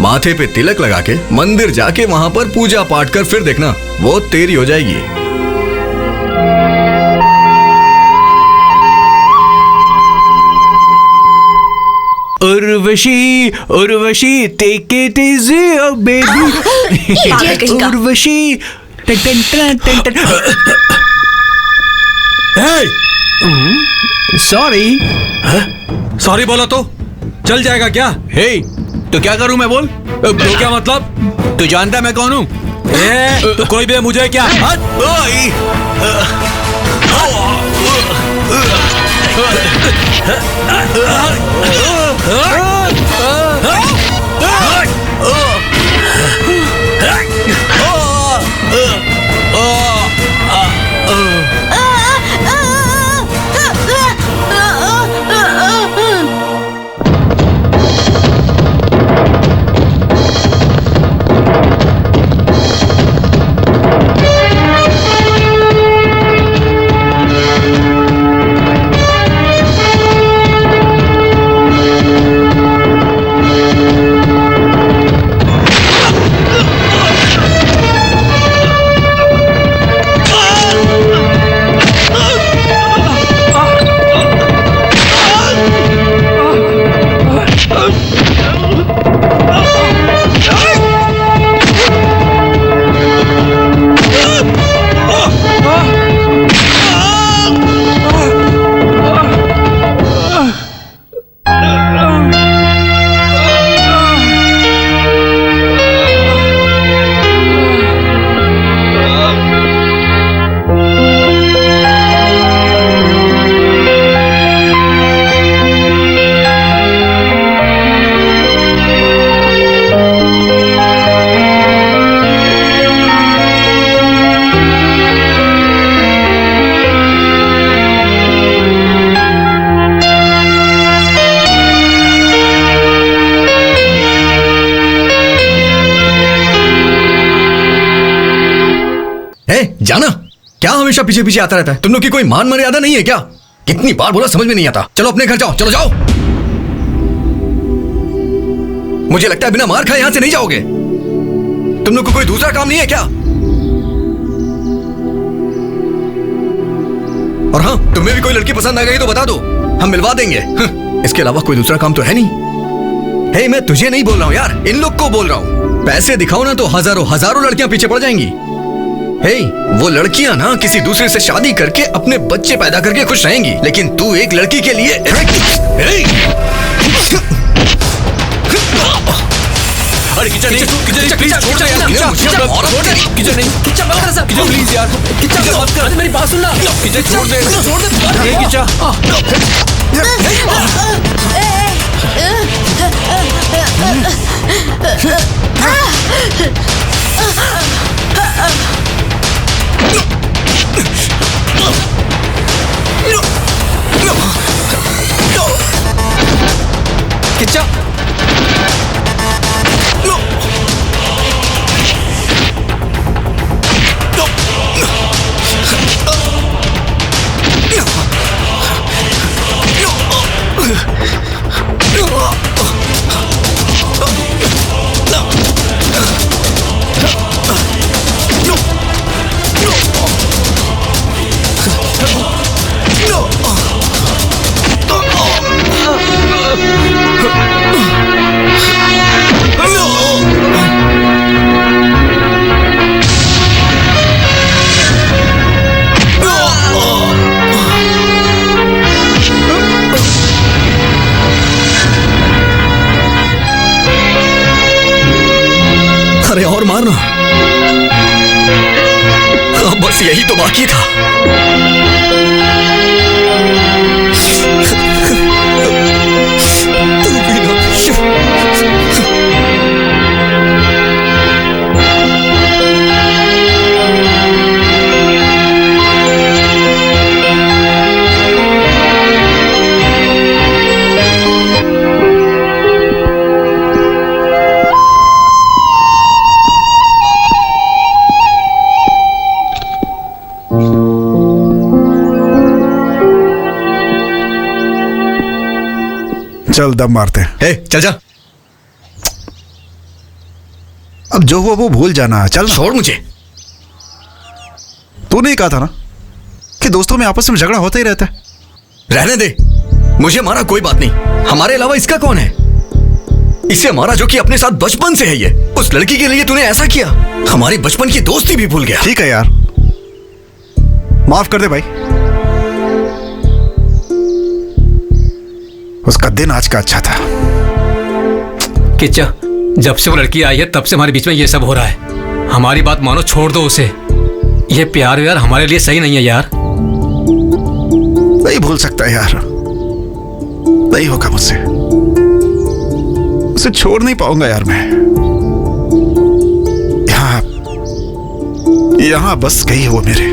माथे पे तिलक लगा के मंदिर जाके वहां पर पूजा पाठ कर, फिर देखना वो तेरी हो जाएगी। Urvashi Urvashi take it easy oh baby Urvashi sorry sorry बोला तो चल जाएगा क्या? हे तो क्या करूं मैं बोल? तो क्या मतलब? तू जानता मैं कौन हूं? तो कोई भी है मुझे क्या? जाना क्या हमेशा पीछे पीछे आता रहता है? तुम लोग की कोई मान मर्यादा नहीं है क्या? कितनी बार बोला समझ में नहीं आता। चलो अपने घर जाओ, चलो जाओ। मुझे लगता है बिना मार खाए यहां से नहीं जाओगे। तुम लोग को कोई दूसरा काम नहीं है क्या? और हाँ, तुम्हें भी कोई लड़की पसंद आ गई तो बता दो, हम मिलवा देंगे। इसके अलावा कोई दूसरा काम तो है नहीं। हे, मैं तुझे नहीं बोल रहा हूं यार, इन लोग को बोल रहा हूं। पैसे दिखाओ ना तो हजारों हजारों लड़कियां पीछे पड़ जाएंगी। हे, वो लड़कियां ना किसी दूसरे से शादी करके अपने बच्चे पैदा करके खुश रहेंगी, लेकिन तू एक लड़की के लिए अरे किचन नहीं, किचन प्लीज छोड़ दे यार, किचन नहीं, किचन प्लीज यार, किचन मत कर, मेरी बात सुन ना, किचन छोड़ दे, ये किचन किच्चा अरे और मारना, बस यही तो बाकी था। चल दम मारते हैं। हे, चल जा। अब जो हुआ वो भूल जाना। चल छोड़ मुझे। तू नहीं कहा था ना कि दोस्तों में आपस में झगड़ा होता ही रहता है? रहने दे, मुझे मारा कोई बात नहीं, हमारे अलावा इसका कौन है? इसे मारा जो कि अपने साथ बचपन से है। ये उस लड़की के लिए तूने ऐसा किया, हमारी बचपन की दोस्ती भी भूल गया। ठीक है यार, माफ कर दे भाई। उसका दिन आज का अच्छा था। किच्चा, जब से वो लड़की आई है तब से हमारे बीच में ये सब हो रहा है। हमारी बात मानो, छोड़ दो उसे। ये प्यार यार हमारे लिए सही नहीं है यार। नहीं भूल सकता यार, नहीं होगा मुझसे। उसे छोड़ नहीं पाऊंगा यार मैं। यहां बस गई वो मेरे,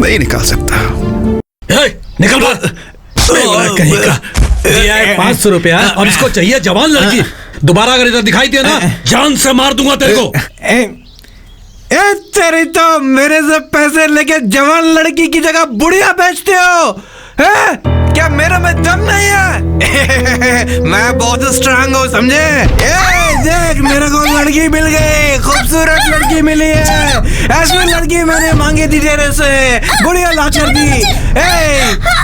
नहीं निकाल सकता। निकल कहीं का। दिया है 500 रुपया और इसको चाहिए जवान लड़की। दोबारा अगर इधर दिखाई दिया ना, जान से मार दूंगा तेरे को। तेरी तो मेरे से पैसे लेके जवान लड़की की जगह बुढ़िया बेचते हो है? क्या मेरे में दम नहीं है? मैं बहुत स्ट्रांग हूँ, समझे? देख मेरे को लड़की मिल गई, खूबसूरत लड़की मिली है। ऐसी लड़की मैंने मांगी थी तेरे से, बुढ़िया लाचार की।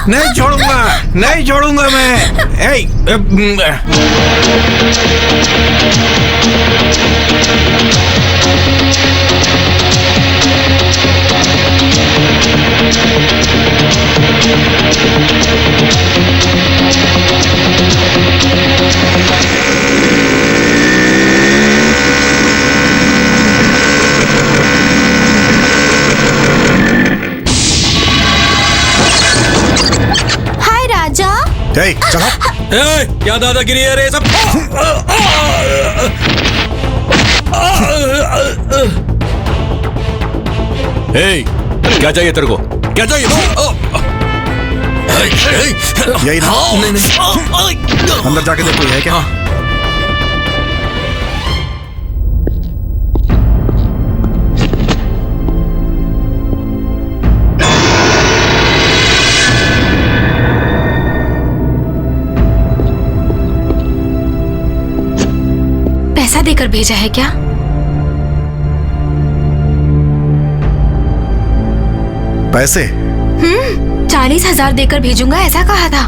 नहीं छोड़ूंगा, नहीं छोड़ूंगा मैं। हाय राजा। चलो। क्या दादागिरी है रे सब? क्या चाहिए तेरे को? क्या चाहिए? यही ना? अंदर जाके देखो ये है क्या? पैसा देकर भेजा है क्या? पैसे? 40,000 देकर भेजूंगा ऐसा कहा था।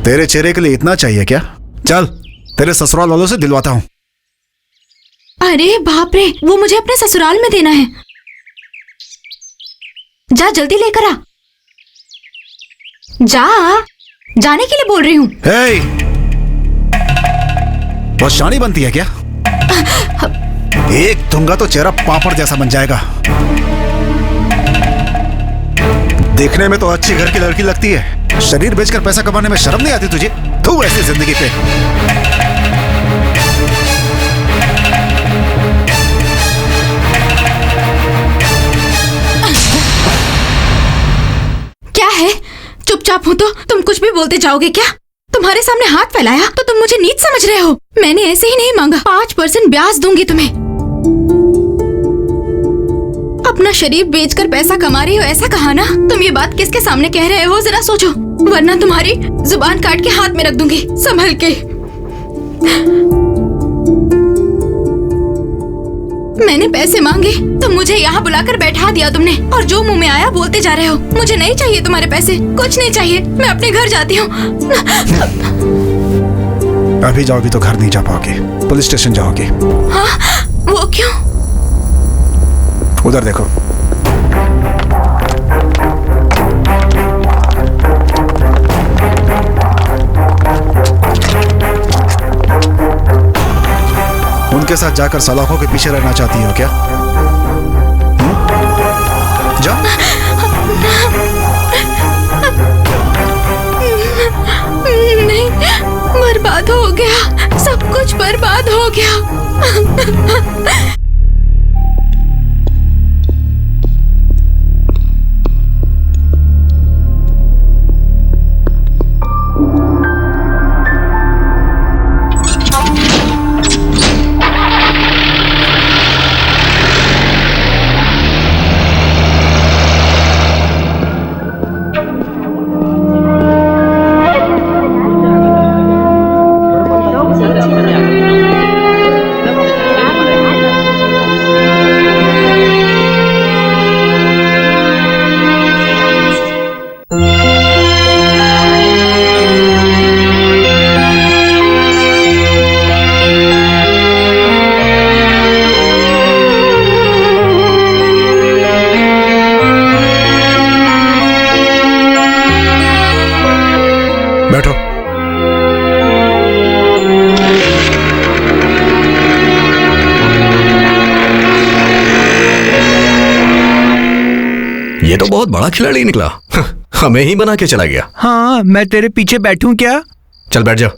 तेरे चेहरे के लिए इतना चाहिए क्या? चल तेरे ससुराल वालों से दिलवाता हूँ। अरे बाप रे, वो मुझे अपने ससुराल में देना है। जा जल्दी लेकर आ। जा, जाने के लिए बोल रही हूँ। बहुत शानी बनती है क्या? एक दूंगा तो चेहरा पापड़ जैसा बन जाएगा। देखने में तो अच्छी घर की लड़की लगती है, शरीर बेचकर पैसा कमाने में शर्म नहीं आती तुझे? तू ऐसी जिंदगी पे। क्या है? चुपचाप हो तो तुम कुछ भी बोलते जाओगे क्या? तुम्हारे सामने हाथ फैलाया तो तुम मुझे नीच समझ रहे हो? मैंने ऐसे ही नहीं मांगा। 5% ब्याज दूंगी तुम्हें। अपना शरीर बेचकर पैसा कमा रही हो ऐसा कहा ना? तुम ये बात किसके सामने कह रहे हो जरा सोचो, वरना तुम्हारी जुबान काट के हाथ में रख दूंगी। संभल के। मैंने पैसे मांगे तो मुझे यहाँ बुलाकर बैठा दिया तुमने, और जो मुंह में आया बोलते जा रहे हो। मुझे नहीं चाहिए तुम्हारे पैसे, कुछ नहीं चाहिए। मैं अपने घर जाती हूँ। अभी जाओगी तो घर नहीं जा पाओगे, पुलिस स्टेशन जाओगे। हाँ, वो क्यों? उधर देखो। उनके साथ जाकर सलाखों के पीछे रहना चाहती हो क्या? जा। नहीं, बर्बाद हो गया, सब कुछ बर्बाद हो गया। बैठो। ये तो बहुत बड़ा खिलाड़ी निकला। हमें ही बना के चला गया। हाँ, मैं तेरे पीछे बैठूं क्या? चल बैठ जा।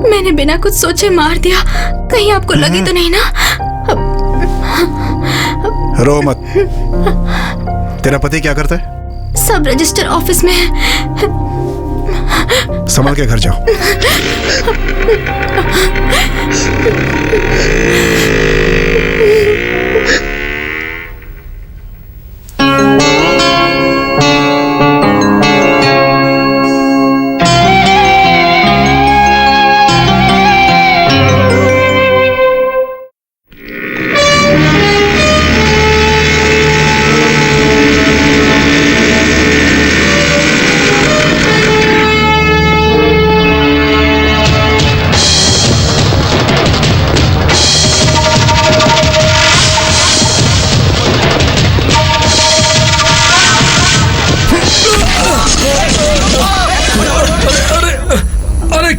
मैंने बिना कुछ सोचे मार दिया, कहीं आपको लगी तो नहीं ना? रो मत। तेरा पति क्या करता है? सब रजिस्टर ऑफिस में है। संभल के घर जाओ।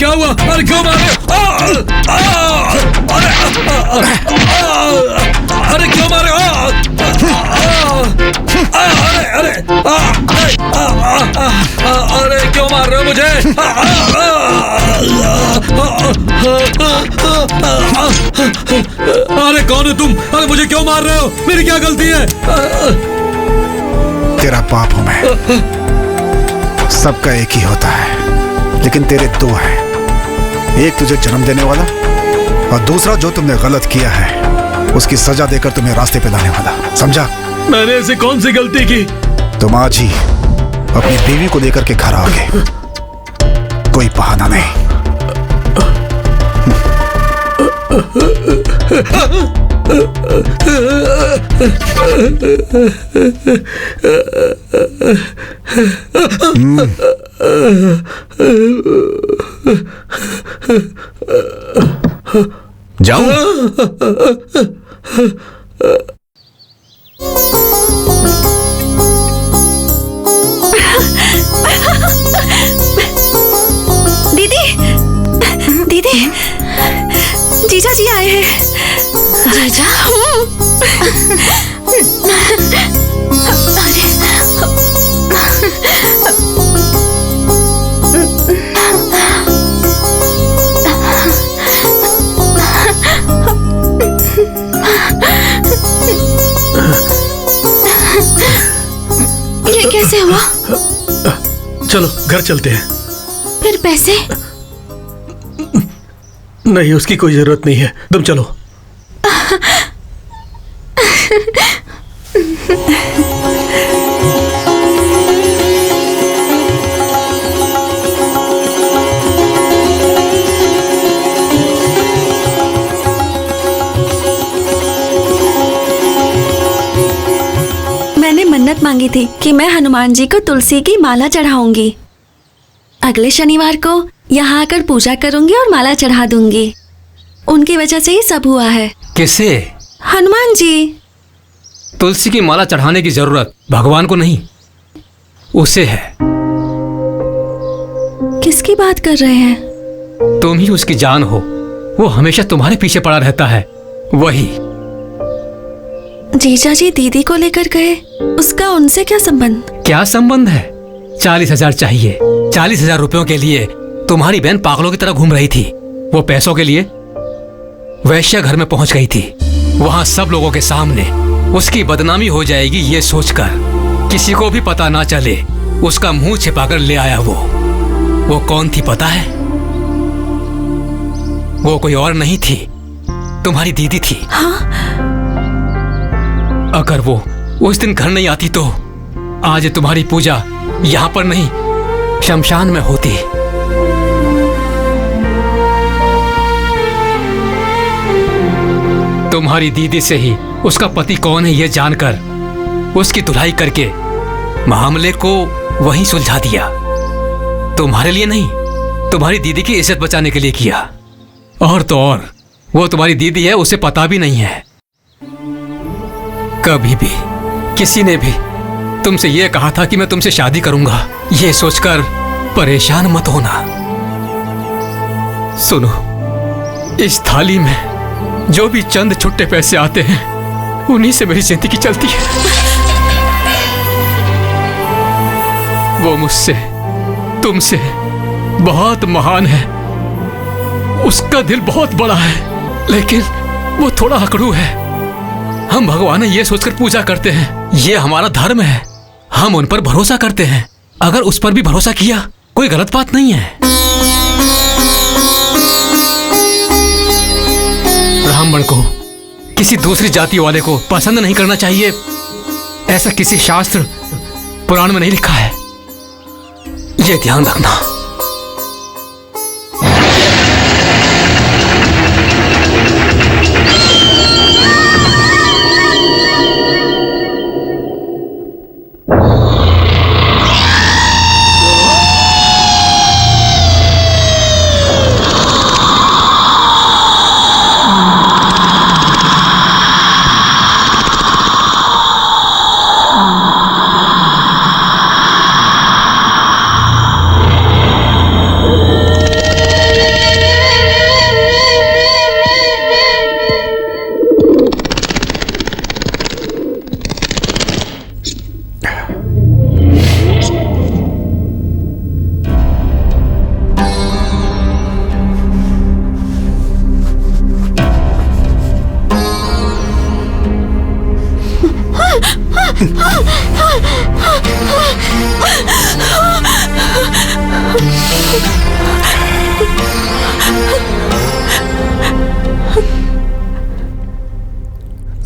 क्या हुआ? अरे क्यों मारे? अरे क्यों मारे? अरे क्यों मार रहे हो मुझे? अरे कौन है तुम? अरे मुझे क्यों मार रहे हो? मेरी क्या गलती है? तेरा पाप हूं मैं। सबका एक ही होता है, लेकिन तेरे दो हैं। एक तुझे जन्म देने वाला और दूसरा जो तुमने गलत किया है उसकी सजा देकर तुम्हें रास्ते पे लाने वाला। समझा? मैंने ऐसी कौन सी गलती की? तुम आज ही अपनी बीवी को लेकर के घर आओगे। कोई बहाना नहीं। जाऊं? दीदी, दीदी, जीजा जी आए हैं। जीजा? ये कैसे हुआ? चलो घर चलते हैं। फिर पैसे? नहीं, उसकी कोई जरूरत नहीं है, तुम चलो। मैंने मन्नत मांगी थी कि मैं हनुमान जी को तुलसी की माला चढ़ाऊंगी। अगले शनिवार को यहाँ आकर पूजा करूंगी और माला चढ़ा दूंगी। उनकी वजह से ही सब हुआ है। किसे? हनुमान जी। तुलसी की माला चढ़ाने की जरूरत भगवान को नहीं, उसे है। किसकी बात कर रहे हैं? तुम ही उसकी जान हो। वो हमेशा तुम्हारे पीछे पड़ा रहता है, वही। जीजा जी दीदी को लेकर गए, उसका उनसे क्या संबंध? क्या संबंध है? 40,000 चाहिए। 40,000 रुपयों के लिए तुम्हारी बहन पागलों की तरह घूम रही थी। वो पैसों के लिए वैश्या घर में पहुंच गई थी। वहां सब लोगों के सामने उसकी बदनामी हो जाएगी ये सोचकर किसी को भी पता ना चले उसका मुंह छिपाकर ले आया। वो कौन थी पता है? वो कोई और नहीं थी, तुम्हारी दीदी थी। हाँ? अगर वो उस दिन घर नहीं आती तो आज तुम्हारी पूजा यहां पर नहीं, शमशान में होती। तुम्हारी दीदी से ही उसका पति कौन है ये जानकर उसकी धुलाई करके मामले को वहीं सुलझा दिया। तुम्हारे लिए नहीं, तुम्हारी दीदी की इज्जत बचाने के लिए किया। और तो और वो तुम्हारी दीदी है, उसे पता भी नहीं है। कभी भी किसी ने भी तुमसे यह कहा था कि मैं तुमसे शादी करूंगा, ये सोचकर परेशान मत होना। सुनो, इस थाली में जो भी चंद छुट्टे पैसे आते हैं उन्हीं से मेरी जिंदगी चलती है। वो मुझसे, तुमसे बहुत महान है, उसका दिल बहुत बड़ा है, लेकिन वो थोड़ा अकड़ू है। हम भगवान ये सोचकर पूजा करते हैं, ये हमारा धर्म है, हम उन पर भरोसा करते हैं। अगर उस पर भी भरोसा किया कोई गलत बात नहीं है। ब्राह्मण को किसी दूसरी जाति वाले को पसंद नहीं करना चाहिए, ऐसा किसी शास्त्र पुराण में नहीं लिखा है, ये ध्यान रखना।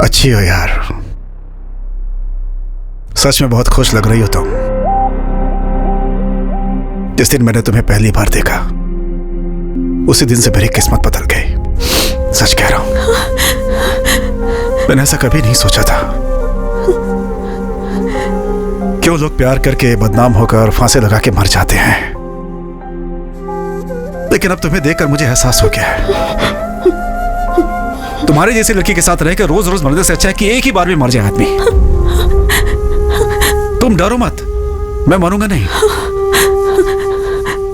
अच्छी हो यार, सच में बहुत खुश लग रही हो तुम। जिस दिन मैंने तुम्हें पहली बार देखा उसी दिन से मेरी किस्मत बदल गई। सच कह रहा हूं, मैंने ऐसा कभी नहीं सोचा था। क्यों लोग प्यार करके बदनाम होकर फांसे लगा के मर जाते हैं, लेकिन अब तुम्हें देखकर मुझे एहसास हो गया है तुम्हारे जैसे लड़की के साथ रहकर रोज रोज मरने से अच्छा है कि एक ही बार में मर जाए आदमी। तुम डरो मत, मैं मरूंगा नहीं।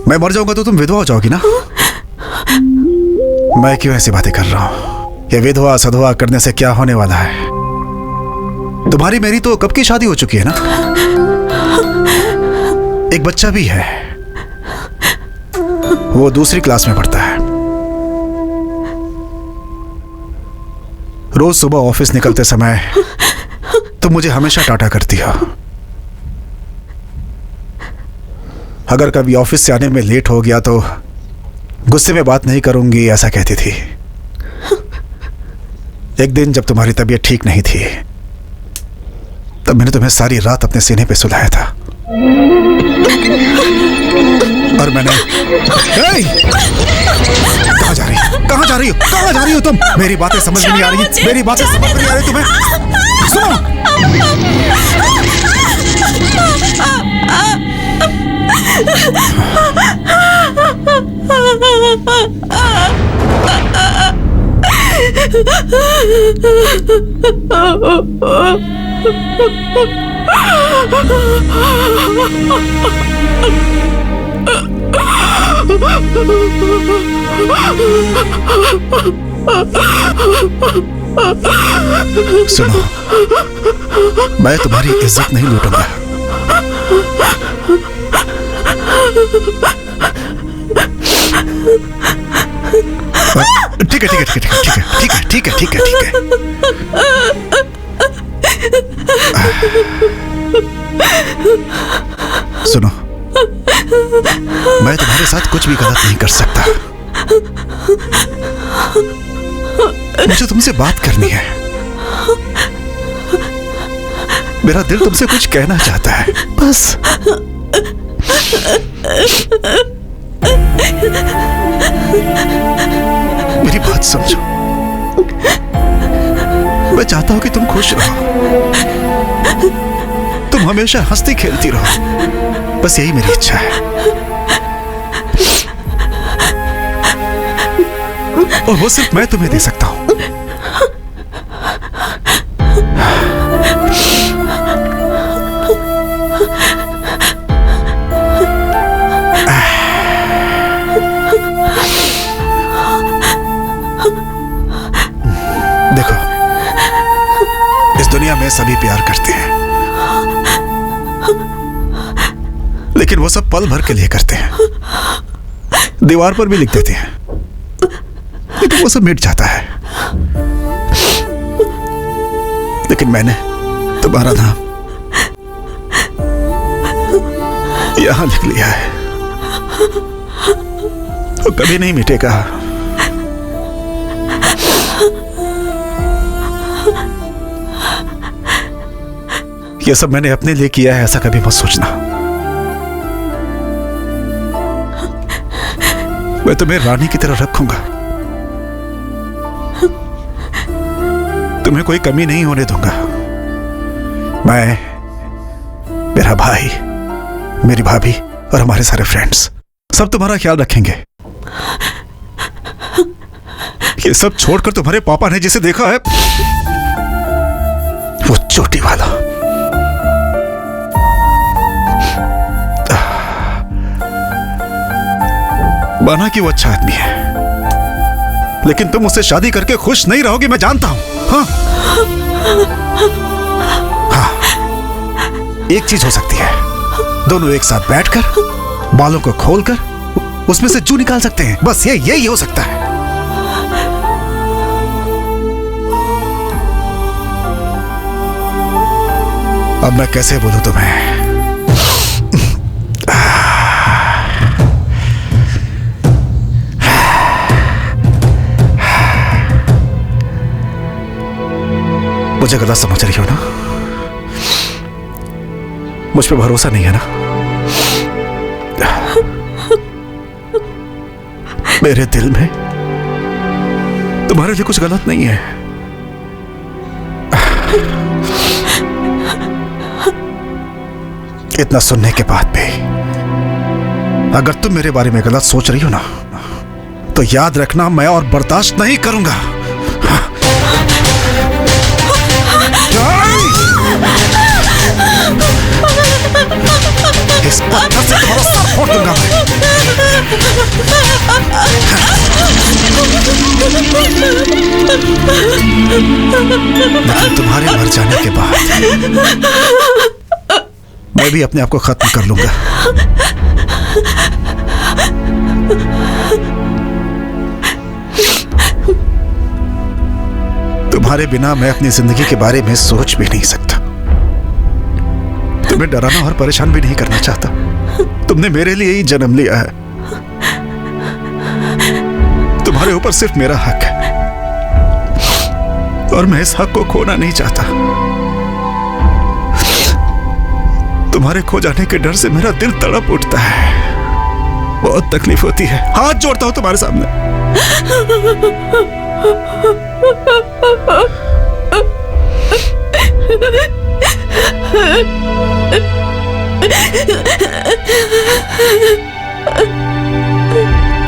मैं मर जाऊंगा तो तुम विधवा हो जाओगी ना। मैं क्यों ऐसी बातें कर रहा हूं? ये विधवा सधवा करने से क्या होने वाला है? तुम्हारी मेरी तो कब की शादी हो चुकी है ना, एक बच्चा भी है, वो दूसरी क्लास में पढ़ता है। रोज सुबह ऑफिस निकलते समय तुम मुझे हमेशा टाटा करती हो। अगर कभी ऑफिस से आने में लेट हो गया तो गुस्से में बात नहीं करूंगी, ऐसा कहती थी। एक दिन जब तुम्हारी तबीयत ठीक नहीं थी तब मैंने तुम्हें सारी रात अपने सीने पे सुलाया था और मैंने कहाँ जा रही हो? कहाँ जा रही हो? कहाँ जा रही हो तुम? मेरी बातें समझ में नहीं आ रही, मेरी बातें समझ में नहीं आ रही तुम्हें? सुनो, मैं तुम्हारी इज्जत नहीं लूटूंगा। ठीक है ठीक है ठीक है ठीक है ठीक है ठीक है ठीक है ठीक है। सुनो, मैं तुम्हारे साथ कुछ भी गलत नहीं कर सकता। मुझे तुमसे बात करनी है, मेरा दिल तुमसे कुछ कहना चाहता है, बस। मेरी बात समझो, मैं चाहता हूं कि तुम खुश रहो। तुम हमेशा हंसती खेलती रहो, बस यही मेरी इच्छा है। और वो सिर्फ मैं तुम्हें दे सकता हूं। देखो, इस दुनिया में सभी प्यार करते हैं, लेकिन वो सब पल भर के लिए करते हैं। दीवार पर भी लिख देते हैं, लेकिन वो सब मिट जाता है। लेकिन मैंने तुम्हारा नाम यहां लिख लिया है, वो कभी नहीं मिटेगा। ये सब मैंने अपने लिए किया है, ऐसा कभी मत सोचना। मैं तुम्हें रानी की तरह रखूंगा, तुम्हें कोई कमी नहीं होने दूंगा। मैं, मेरा भाई, मेरी भाभी और हमारे सारे फ्रेंड्स सब तुम्हारा ख्याल रखेंगे। ये सब छोड़कर तुम्हारे पापा ने जिसे देखा है, वो चोटी वाला, माना कि वो अच्छा आदमी है, लेकिन तुम उससे शादी करके खुश नहीं रहोगी, मैं जानता हूं। हाँ? हाँ, एक चीज हो सकती है, दोनों एक साथ बैठकर बालों को खोलकर उसमें से जू निकाल सकते हैं। बस यही हो सकता है। अब मैं कैसे बोलूं तुम्हें? मुझे गलत समझ रही हो ना? मुझ पे भरोसा नहीं है ना? मेरे दिल में तुम्हारे लिए कुछ गलत नहीं है। इतना सुनने के बाद भी अगर तुम मेरे बारे में गलत सोच रही हो ना, तो याद रखना, मैं और बर्दाश्त नहीं करूंगा। इस पत्थर से तुम्हारा सर फोड़ दूंगा मैं। लेकिन तुम्हारे मर जाने के बाद मैं भी अपने आप को खत्म कर लूंगा। तुम्हारे बिना मैं अपनी जिंदगी के बारे में सोच भी नहीं सकता। तुम्हें डराना और परेशान भी नहीं करना चाहता। तुमने मेरे लिए ही जन्म लिया है। तुम्हारे ऊपर सिर्फ मेरा हक है और मैं इस हक को खोना नहीं चाहता। तुम्हारे खो जाने के डर से मेरा दिल तड़प उठता है, बहुत तकलीफ होती है। हाथ जोड़ता हूं तुम्हारे सामने।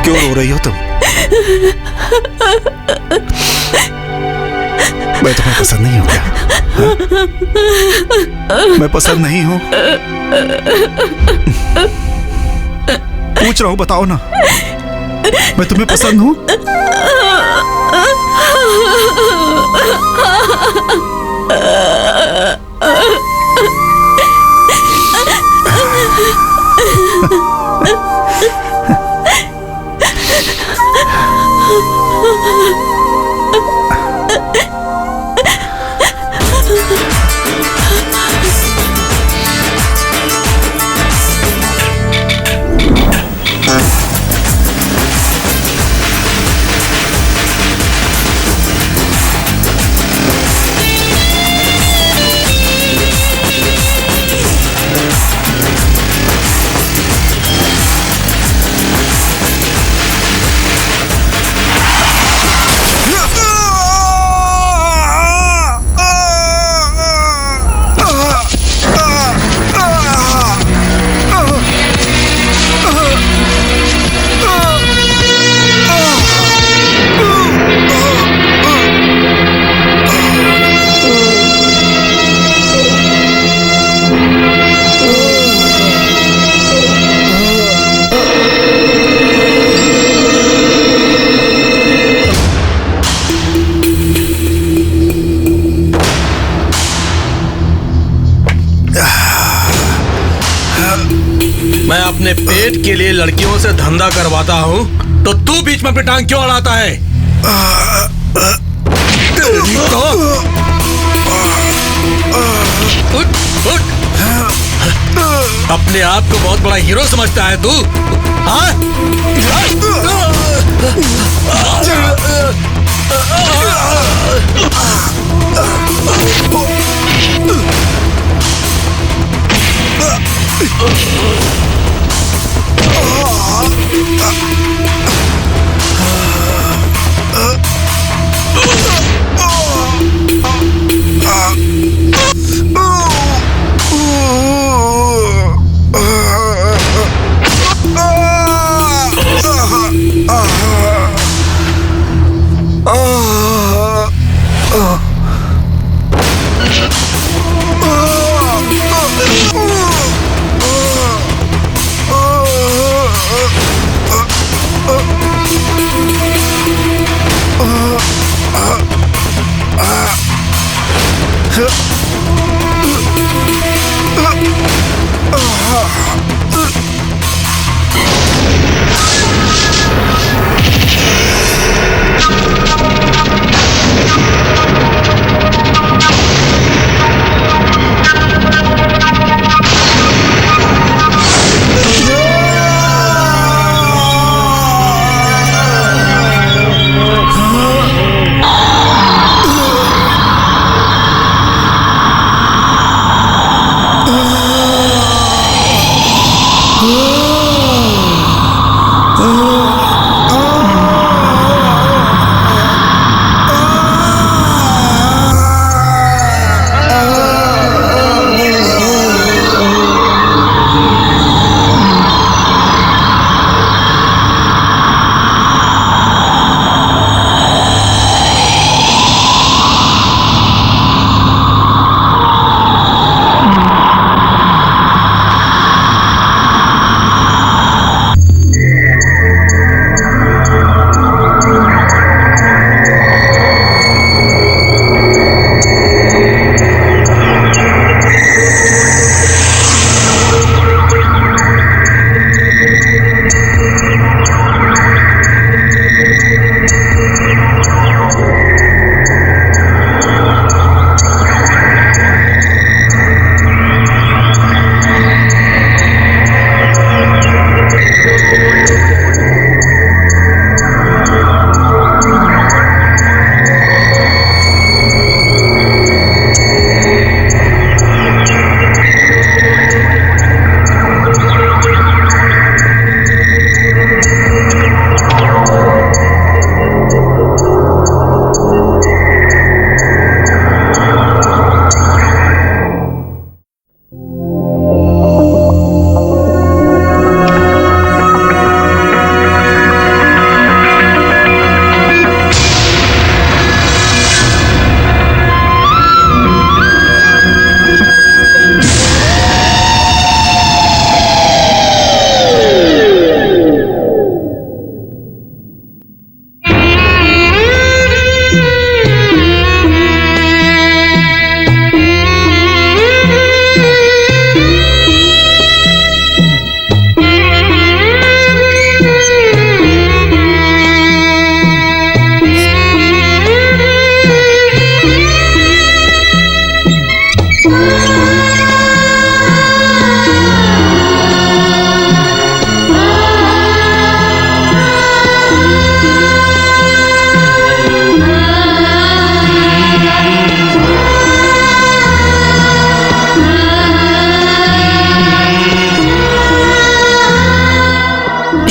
क्यों रो रही हो तुम? मैं तुम्हें पसंद नहीं हूं क्या? हाँ? मैं पसंद नहीं हूं? पूछ रहा हूं, बताओ ना, मैं तुम्हें पसंद हूं? मैं अपने पेट के लिए लड़कियों से धंधा करवाता हूँ तो तू बीच में अपनी टांग क्यों अड़ाता है? तेरी तो उठ, उठ। अपने आप को बहुत बड़ा हीरो समझता है तू? हाँ?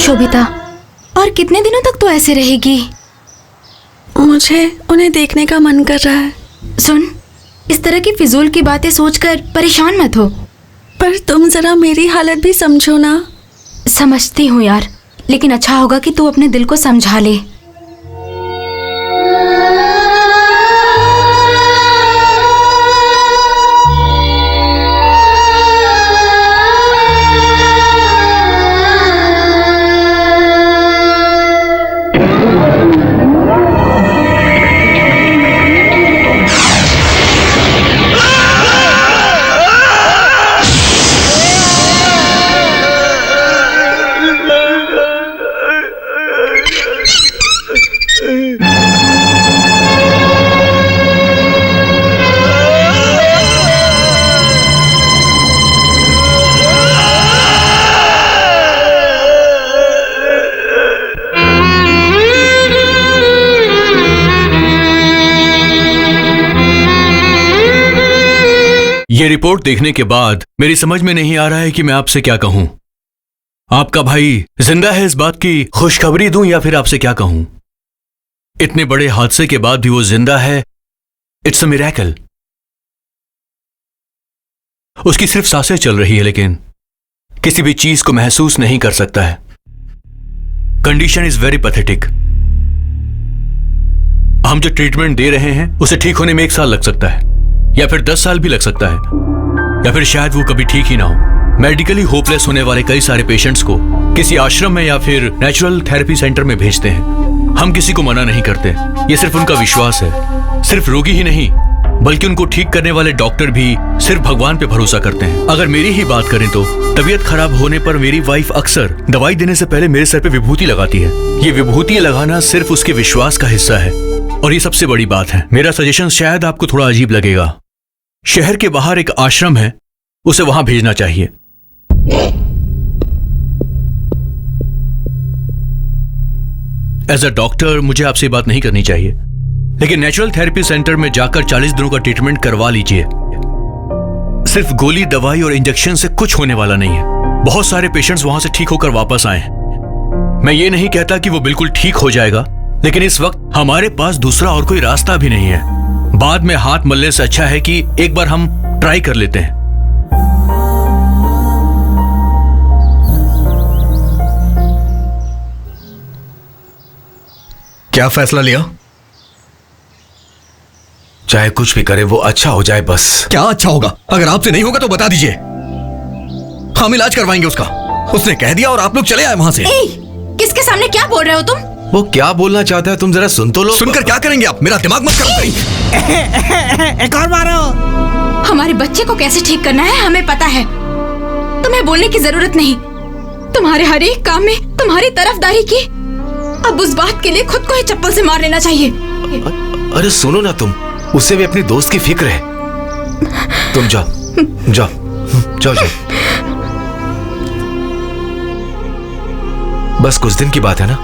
शोभिता, और कितने दिनों तक तो ऐसे रहेगी? मुझे उन्हें देखने का मन कर रहा है। सुन, इस तरह की फिजूल की बातें सोचकर परेशान मत हो। पर तुम जरा मेरी हालत भी समझो ना। समझती हूँ यार, लेकिन अच्छा होगा कि तू अपने दिल को समझा ले। ये रिपोर्ट देखने के बाद मेरी समझ में नहीं आ रहा है कि मैं आपसे क्या कहूं। आपका भाई जिंदा है, इस बात की खुशखबरी दूं या फिर आपसे क्या कहूं? इतने बड़े हादसे के बाद भी वो जिंदा है। It's a miracle. उसकी सिर्फ सांसें चल रही है, लेकिन किसी भी चीज को महसूस नहीं कर सकता है। Condition is very pathetic. हम जो ट्रीटमेंट दे रहे हैं उसे ठीक होने में 1 साल लग सकता है, या फिर 10 साल भी लग सकता है, या फिर शायद वो कभी ठीक ही ना हो। मेडिकली होपलेस होने वाले कई सारे पेशेंट्स को किसी आश्रम में या फिर नेचुरल थेरेपी सेंटर में भेजते हैं। हम किसी को मना नहीं करते, ये सिर्फ उनका विश्वास है। सिर्फ रोगी ही नहीं, बल्कि उनको ठीक करने वाले डॉक्टर भी सिर्फ भगवान पे भरोसा करते हैं। अगर मेरी ही बात करें तो तबीयत खराब होने पर मेरी वाइफ अक्सर दवाई देने से पहले मेरे सर पे विभूति लगाती है। ये विभूति लगाना सिर्फ उसके विश्वास का हिस्सा है, और ये सबसे बड़ी बात है। मेरा सजेशन शायद आपको थोड़ा अजीब लगेगा। शहर के बाहर एक आश्रम है, उसे वहां भेजना चाहिए। एज अ डॉक्टर मुझे आपसे बात नहीं करनी चाहिए, लेकिन नेचुरल थेरेपी सेंटर में जाकर 40 दिनों का ट्रीटमेंट करवा लीजिए। सिर्फ गोली, दवाई और इंजेक्शन से कुछ होने वाला नहीं है। बहुत सारे पेशेंट्स वहां से ठीक होकर वापस आए हैं। मैं ये नहीं कहता कि वो बिल्कुल ठीक हो जाएगा, लेकिन इस वक्त हमारे पास दूसरा और कोई रास्ता भी नहीं है। बाद में हाथ मलने से अच्छा है कि एक बार हम ट्राई कर लेते हैं। क्या फैसला लिया? चाहे कुछ भी करे वो अच्छा हो जाए बस। क्या अच्छा होगा? अगर आपसे नहीं होगा तो बता दीजिए, हम इलाज करवाएंगे उसका। उसने कह दिया और आप लोग चले आए वहां से। किसके सामने क्या बोल रहे हो तुम? वो क्या बोलना चाहता है तुम जरा सुन तो लो। सुनकर क्या करेंगे आप? मेरा दिमाग मत खराब करिए। एक और मारो। हमारे बच्चे को कैसे ठीक करना है हमें पता है, तुम्हें बोलने की जरूरत नहीं। तुम्हारे हर एक काम में तुम्हारी तरफदारी की। अब उस बात के लिए खुद को ही चप्पल से मार लेना चाहिए। अरे सुनो ना, तुम उसे भी अपनी दोस्त की फिक्र है। तुम जाओ जाओ जाओ जाओ। बस कुछ दिन की बात है ना,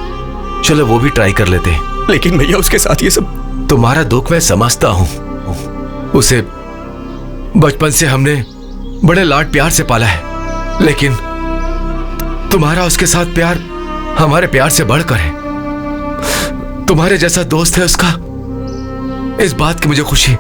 चलो वो भी ट्राई कर लेते हैं। लेकिन भैया उसके साथ ये सब। तुम्हारा दुख मैं समझता हूं। उसे बचपन से हमने बड़े लाड प्यार से पाला है, लेकिन तुम्हारा उसके साथ प्यार हमारे प्यार से बढ़कर है। तुम्हारे जैसा दोस्त है उसका, इस बात की मुझे खुशी।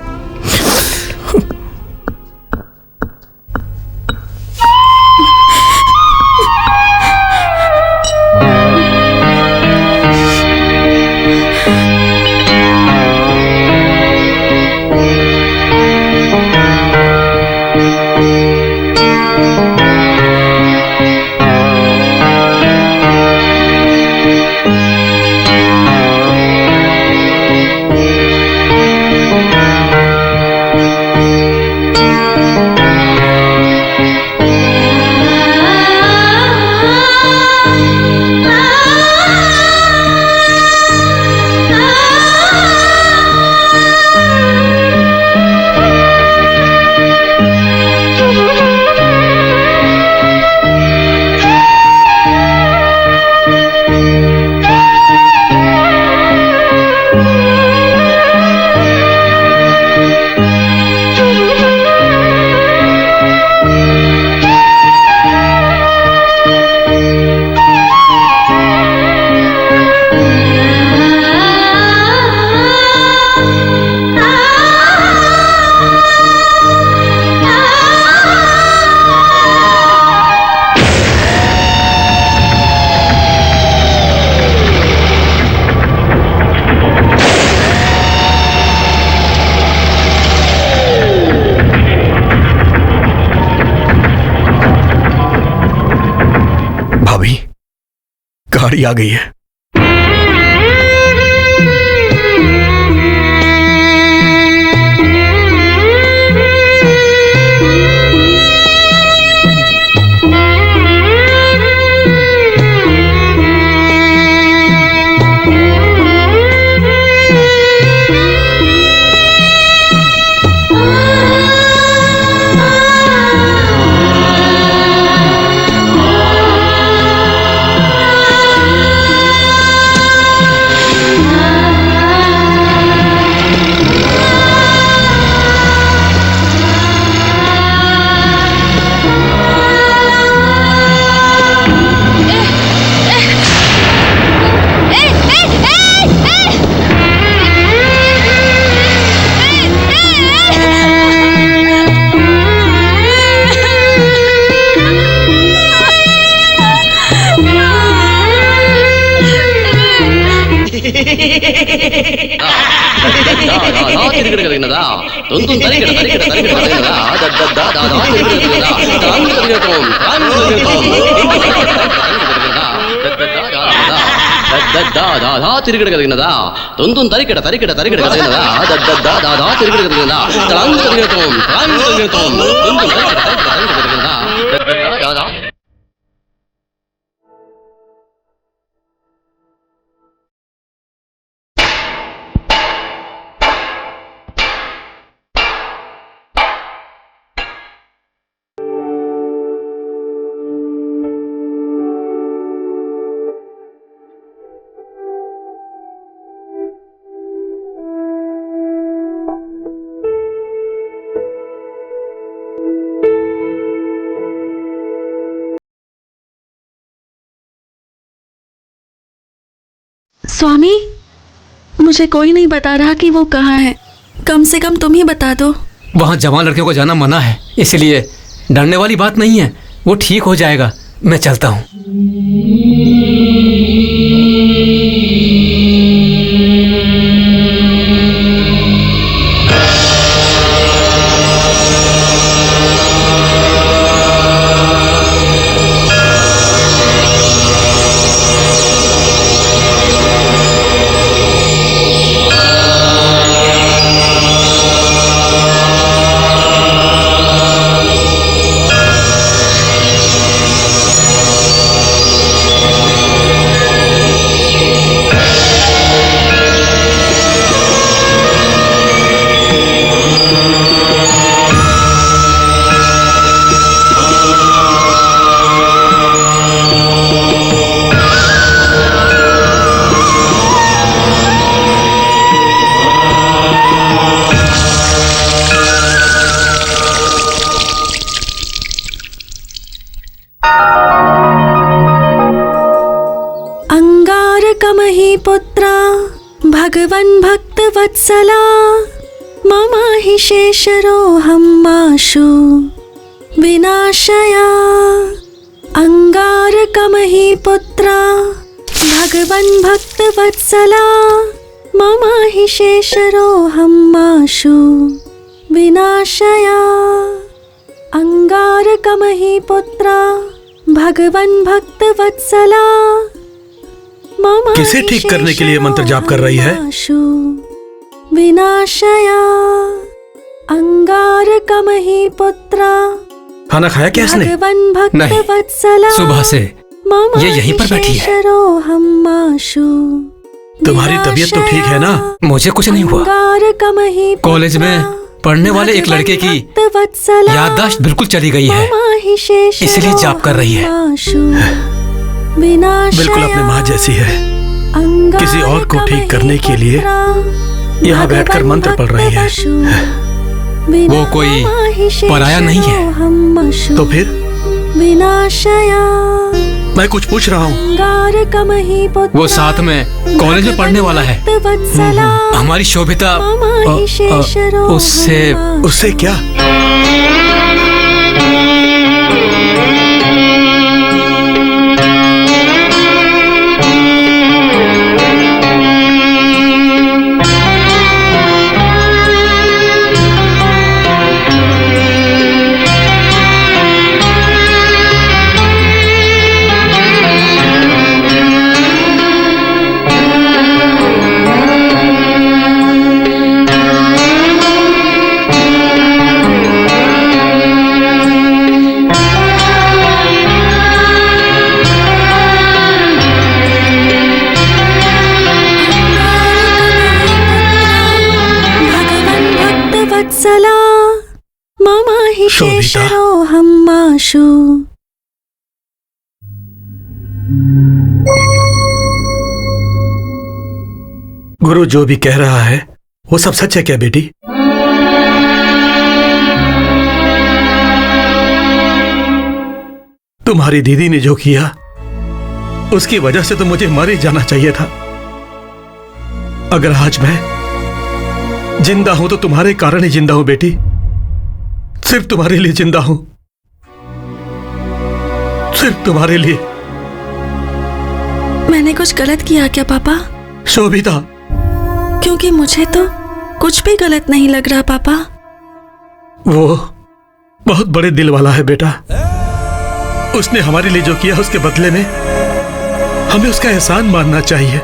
गाड़ी आ गई है। तुंतुन तरिकिट तरिकिट तरिकिट तरिकिट दद्दा दादा तिरिकिट तां तिरिकिट दद्दा दादा तिरिकिट करिनदा तुंतुन तरिकिट तरिकिट तरिकिट करिनदा दद्दा दादा तिरिकिट करिनदा तां तिरिकिट तुंतुन तरिकिट तरिकिट तरिकिट करिनदा दद्दा दादा। स्वामी, मुझे कोई नहीं बता रहा कि वो कहाँ है। कम से कम तुम ही बता दो। वहाँ जवान लड़कियों को जाना मना है, इसलिए डरने वाली बात नहीं है, वो ठीक हो जाएगा। मैं चलता हूँ। पुत्रा भगवन् भक्त वत्सला मम हि शेषरोऽहं माशु विनाशया। अंगारकमहि पुत्रा भगवन् भक्त वत्सला मम हि शेषरोऽहं माशु विनाशया। अंगारकमहि पुत्रा भगवन् भक्त वत्सला। किसे ठीक करने के लिए मंत्र जाप कर रही है? विनाशया अंगारकमहि पुत्रा। खाना खाया क्या इसने? नहीं, सुबह से ये यहीं पर बैठी है। तुम्हारी तबीयत तो ठीक है ना? मुझे कुछ नहीं हुआ। कॉलेज में पढ़ने वाले एक लड़के की याददाश्त बिल्कुल चली गई है, इसलिए जाप कर रही है। बिल्कुल अपनी माँ जैसी है। किसी और को ठीक करने के लिए यहाँ बैठकर मंत्र पढ़ रही है। वो कोई पराया नहीं है। तो फिर विनाशया। मैं कुछ पूछ रहा हूँ। वो साथ में कॉलेज में पढ़ने वाला है। हमारी शोभिता उससे क्या? मम हि शेषरोऽहं माशु। गुरु जो भी कह रहा है वो सब सच है क्या बेटी? तुम्हारी दीदी ने जो किया उसकी वजह से तो मुझे मर ही जाना चाहिए था। अगर आज मैं जिंदा हूं तो तुम्हारे कारण ही जिंदा हूं बेटी। सिर्फ तुम्हारे लिए जिंदा हूं, सिर्फ तुम्हारे लिए। मैंने कुछ गलत किया क्या पापा? शोभिता, क्योंकि मुझे तो कुछ भी गलत नहीं लग रहा पापा। वो बहुत बड़े दिल वाला है बेटा। उसने हमारे लिए जो किया उसके बदले में हमें उसका एहसान मानना चाहिए,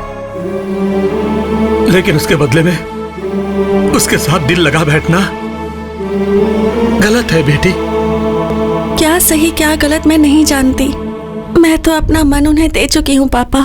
लेकिन उसके बदले में उसके साथ दिल लगा बैठना गलत है बेटी। क्या सही क्या गलत मैं नहीं जानती, मैं तो अपना मन उन्हें दे चुकी हूँ पापा।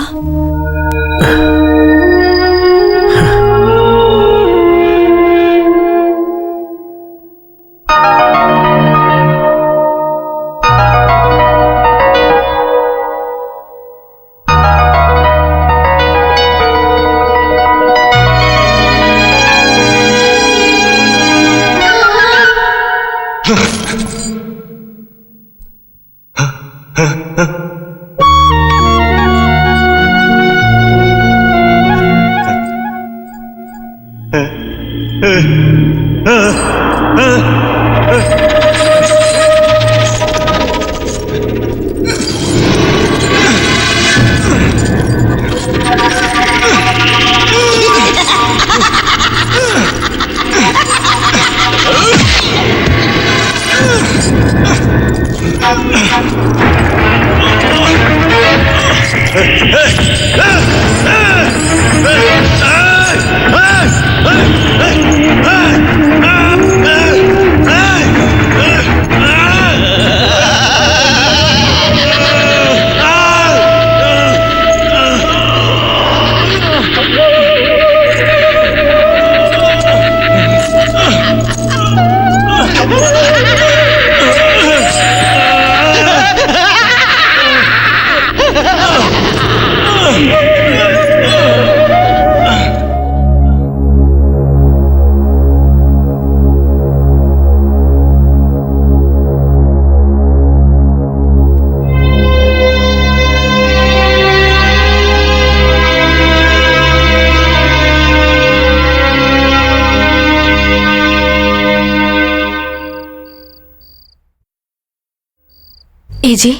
जी,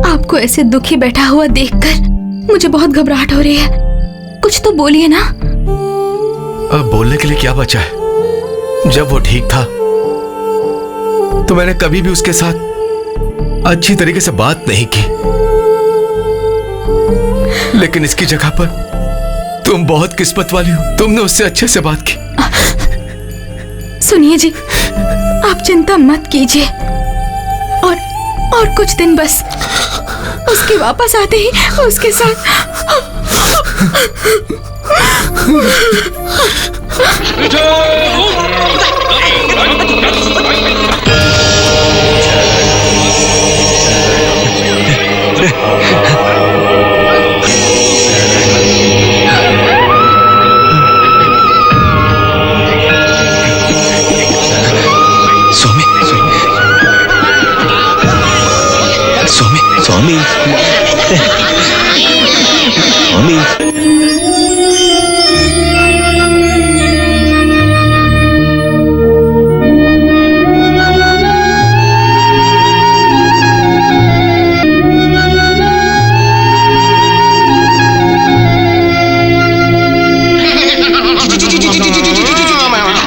आपको ऐसे दुखी बैठा हुआ देखकर मुझे बहुत घबराहट हो रही है। कुछ तो बोलिए ना। अब बोलने के लिए क्या बचा है? जब वो ठीक था तो मैंने कभी भी उसके साथ अच्छी तरीके से बात नहीं की, लेकिन इसकी जगह पर तुम बहुत किस्मत वाली हो, तुमने उससे अच्छे से बात की। सुनिए जी, आप चिंता मत कीजिए, और कुछ दिन बस, उसके वापस आते ही उसके साथ स्वामी स्वामी स्वामी,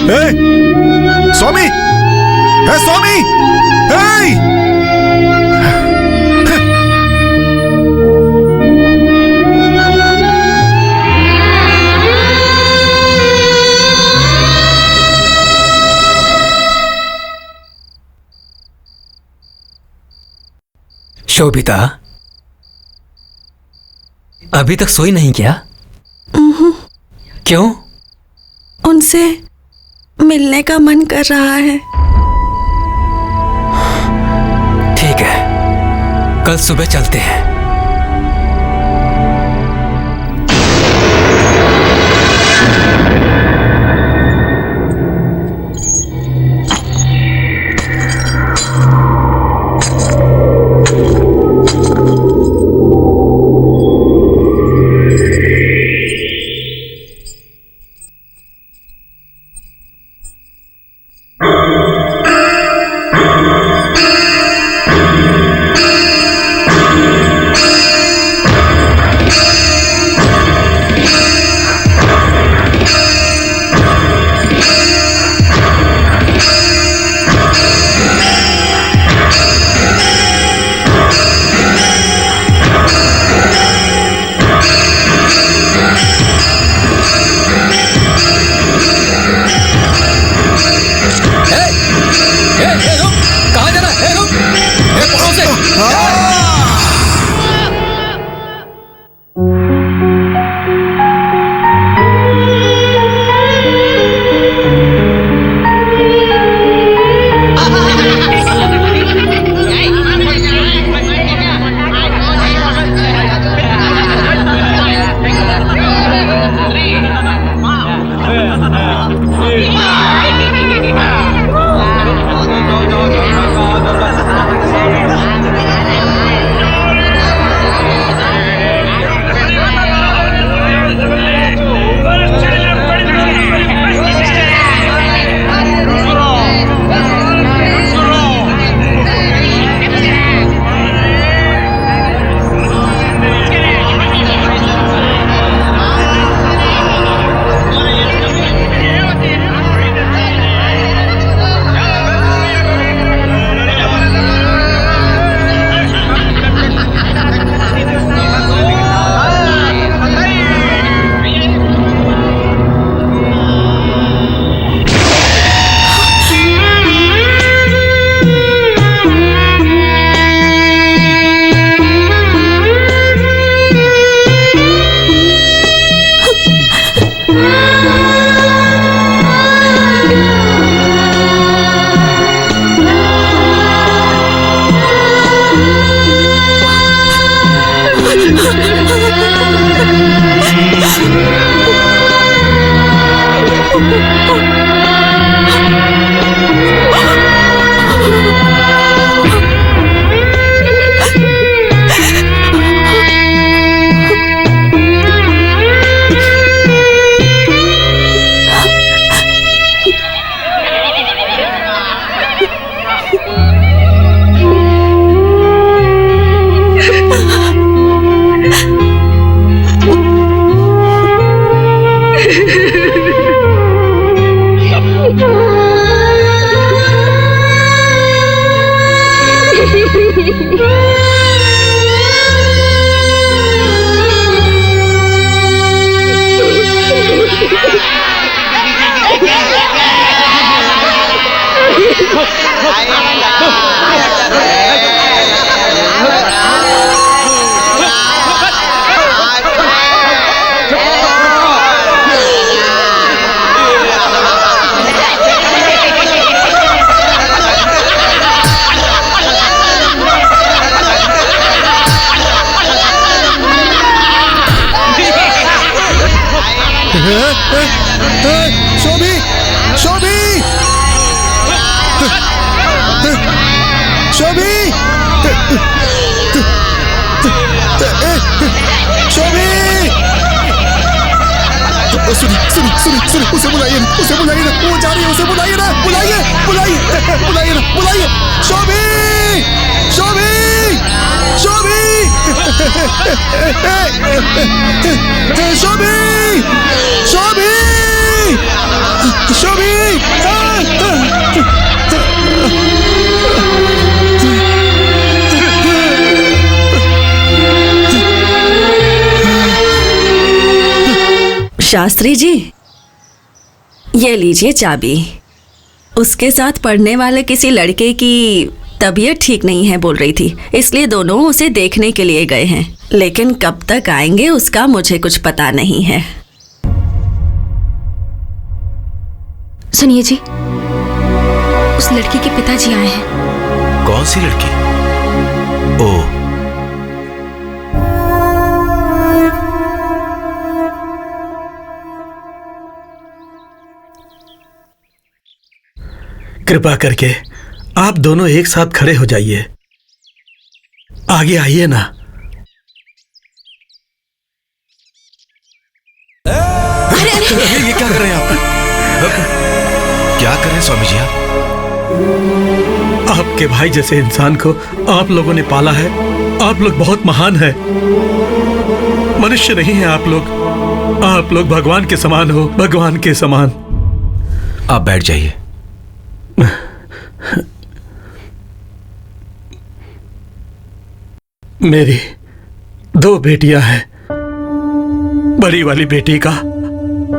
स्वामी, शोभिता, अभी तक सोई नहीं क्या? क्यों? उनसे मिलने का मन कर रहा है। ठीक है, कल सुबह चलते हैं। शोभी शोभी शोभी शोभी सुनिए उसे बुलाइए ना, वो जा रही है, उसे बुलाइए ना, बुलाइए शोभी शोभी शोभी शोभी शोभी शोभी शास्त्री जी, ये लीजिए चाबी। उसके साथ पढ़ने वाले किसी लड़के की तबीयत ठीक नहीं है बोल रही थी, इसलिए दोनों उसे देखने के लिए गए हैं, लेकिन कब तक आएंगे उसका मुझे कुछ पता नहीं है। सुनिए जी, उस लड़की के पिताजी आए हैं। कौन सी लड़की? ओह, कृपा करके आप दोनों एक साथ खड़े हो जाइए, आगे आइए ना। ये क्या कर रहे हैं आप? क्या कर रहे हैं स्वामी जी आप? आपके भाई जैसे इंसान को आप लोगों ने पाला है। आप लोग बहुत महान हैं। मनुष्य नहीं है आप लोग भगवान के समान हो, भगवान के समान। आप बैठ जाइए। मेरी 2 बेटियां हैं। बड़ी वाली बेटी का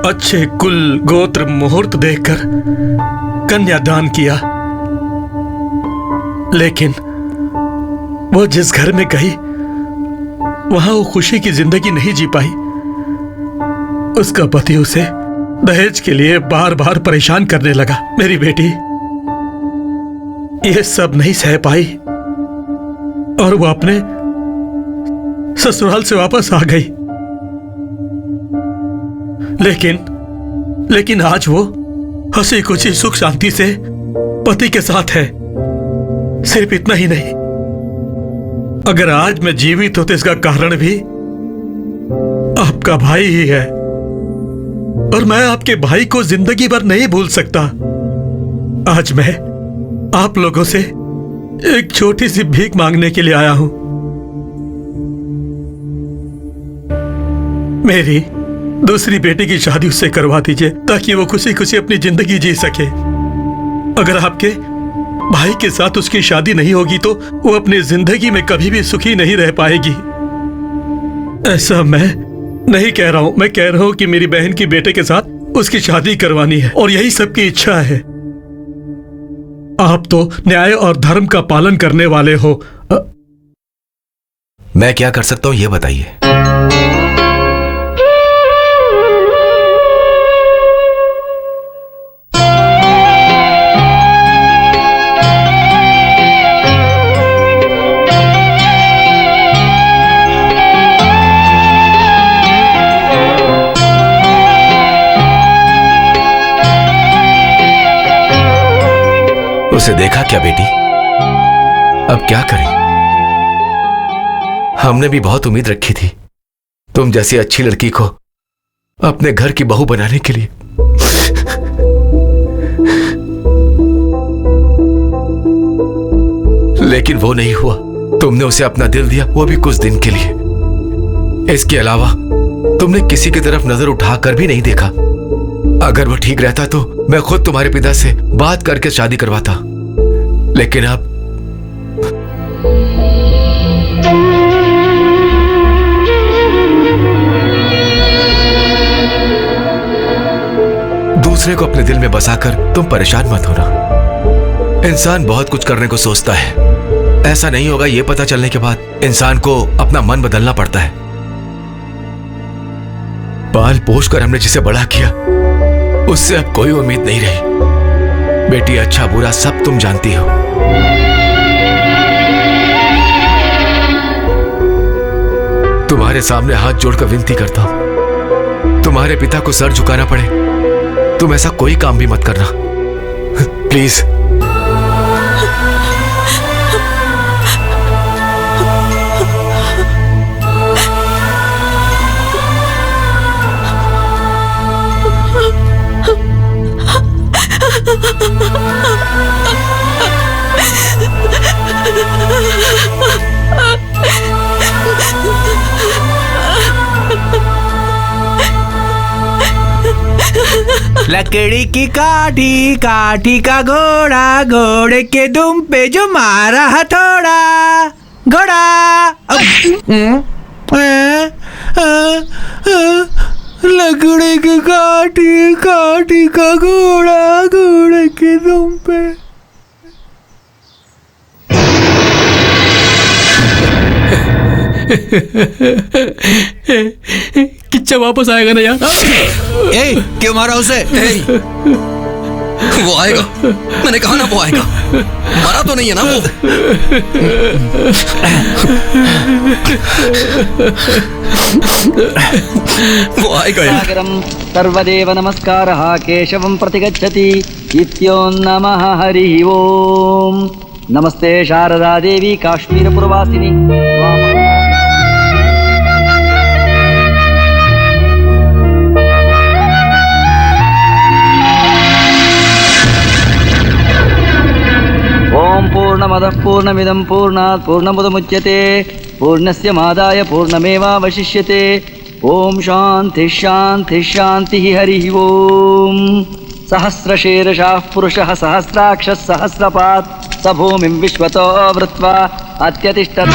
अच्छे कुल गोत्र मुहूर्त देखकर कन्यादान किया, लेकिन वो जिस घर में गई वहां वो खुशी की जिंदगी नहीं जी पाई। उसका पति उसे दहेज के लिए बार बार परेशान करने लगा। मेरी बेटी ये सब नहीं सह पाई और वो अपने ससुराल से वापस आ गई। लेकिन आज वो हंसी खुशी सुख शांति से पति के साथ है। सिर्फ इतना ही नहीं, अगर आज मैं जीवित हूं तो इसका कारण भी आपका भाई ही है, और मैं आपके भाई को जिंदगी भर नहीं भूल सकता। आज मैं आप लोगों से एक छोटी सी भीख मांगने के लिए आया हूं। मेरी दूसरी बेटी की शादी उससे करवा दीजिए ताकि वो खुशी खुशी अपनी जिंदगी जी सके। अगर आपके भाई के साथ उसकी शादी नहीं होगी तो वो अपनी जिंदगी में कभी भी सुखी नहीं रह पाएगी। ऐसा मैं नहीं कह रहा हूं, मैं कह रहा हूं कि मेरी बहन की बेटे के साथ उसकी शादी करवानी है और यही सबकी इच्छा है। आप तो न्याय और धर्म का पालन करने वाले हो। मैं क्या कर सकता हूं ये बताइए। उसे देखा क्या बेटी? अब क्या करें? हमने भी बहुत उम्मीद रखी थी तुम जैसी अच्छी लड़की को अपने घर की बहू बनाने के लिए। लेकिन वो नहीं हुआ। तुमने उसे अपना दिल दिया, वो भी कुछ दिन के लिए। इसके अलावा तुमने किसी की तरफ नजर उठाकर भी नहीं देखा। अगर वो ठीक रहता तो मैं खुद तुम्हारे पिता से बात करके शादी करवाता, लेकिन अब दूसरे को अपने दिल में बसाकर तुम परेशान मत होना। इंसान बहुत कुछ करने को सोचता है, ऐसा नहीं होगा ये पता चलने के बाद इंसान को अपना मन बदलना पड़ता है। पाल पोष कर हमने जिसे बड़ा किया उससे अब कोई उम्मीद नहीं रही। बेटी, अच्छा बुरा सब तुम जानती हो। तुम्हारे सामने हाथ जोड़कर विनती करता हूं, तुम्हारे पिता को सर झुकाना पड़े तुम ऐसा कोई काम भी मत करना प्लीज। लकड़ी की काठी, काठी का घोड़ा, घोड़े के दुम पे जो मारा हथौड़ा, घोड़ा। लकड़ी की काठी, काठी का घोड़ा, घोड़े के दुम पे। किच्चा वापस आएगा ना यार? क्यों मारा उसे? वो आएगा, मैंने कहा ना वो आएगा। मरा तो नहीं है ना वो? वो आएगा यार। सर्वदेव नमस्कारः केशवं प्रतिगच्छति इत्यो नमः हरिः ओम। नमस्ते शारदा देवी काश्मीरपुरवासिनी। ओम पूर्णमदः पूर्णमिदं पूर्णात् पूर्णमुदमुच्यते पूर्णस्य मादाय पूर्णमेवावशिष्यते। ओम शांति शांति शांतिः हरिः ओम। सहस्रशीर्षः पुरुषः सहस्राक्षः सहस्रपात् स भूमिं विश्वतो वृत्वा अत्यतिष्ठत्।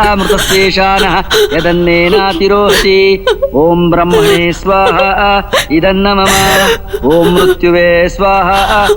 अमृतस्येषानः यदन्नेनातिरोहति। ओम ब्रह्मणे स्वाहा इदन्न मम। ओम मृत्युवे स्वाहा।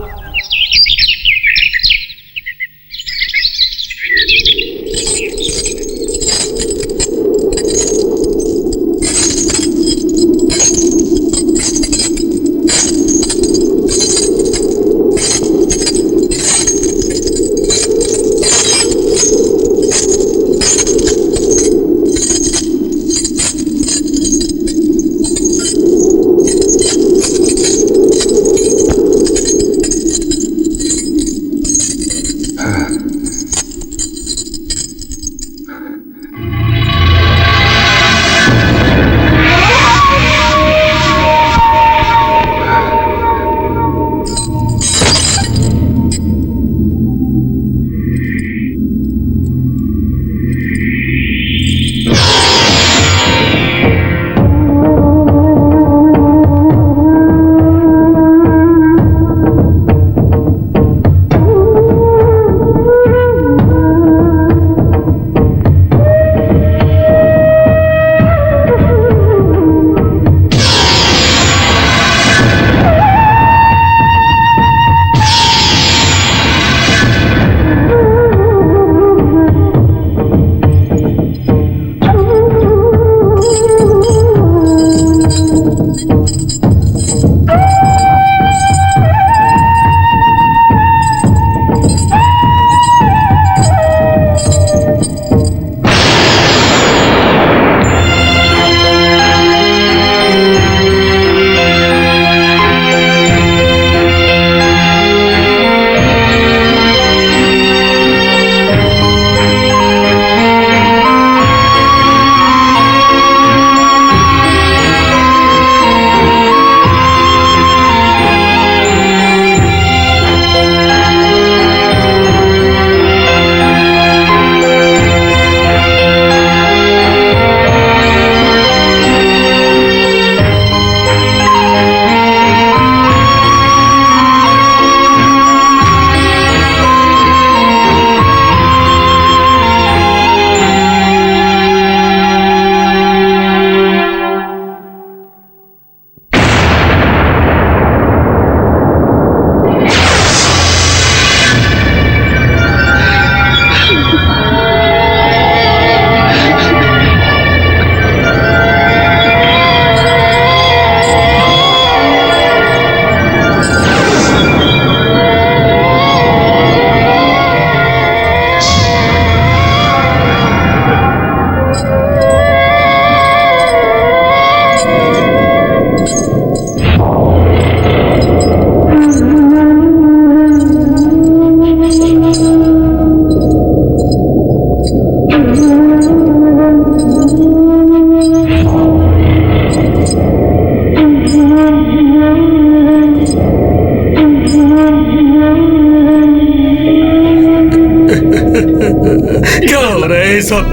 सब?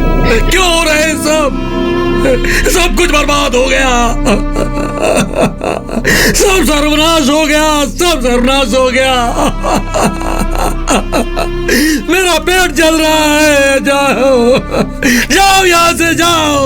क्यों हो रहा है सब? सब कुछ बर्बाद हो गया, सब सर्वनाश हो गया, सब सर्वनाश हो गया। मेरा पेट जल रहा है, जाओ जाओ यहां से जाओ।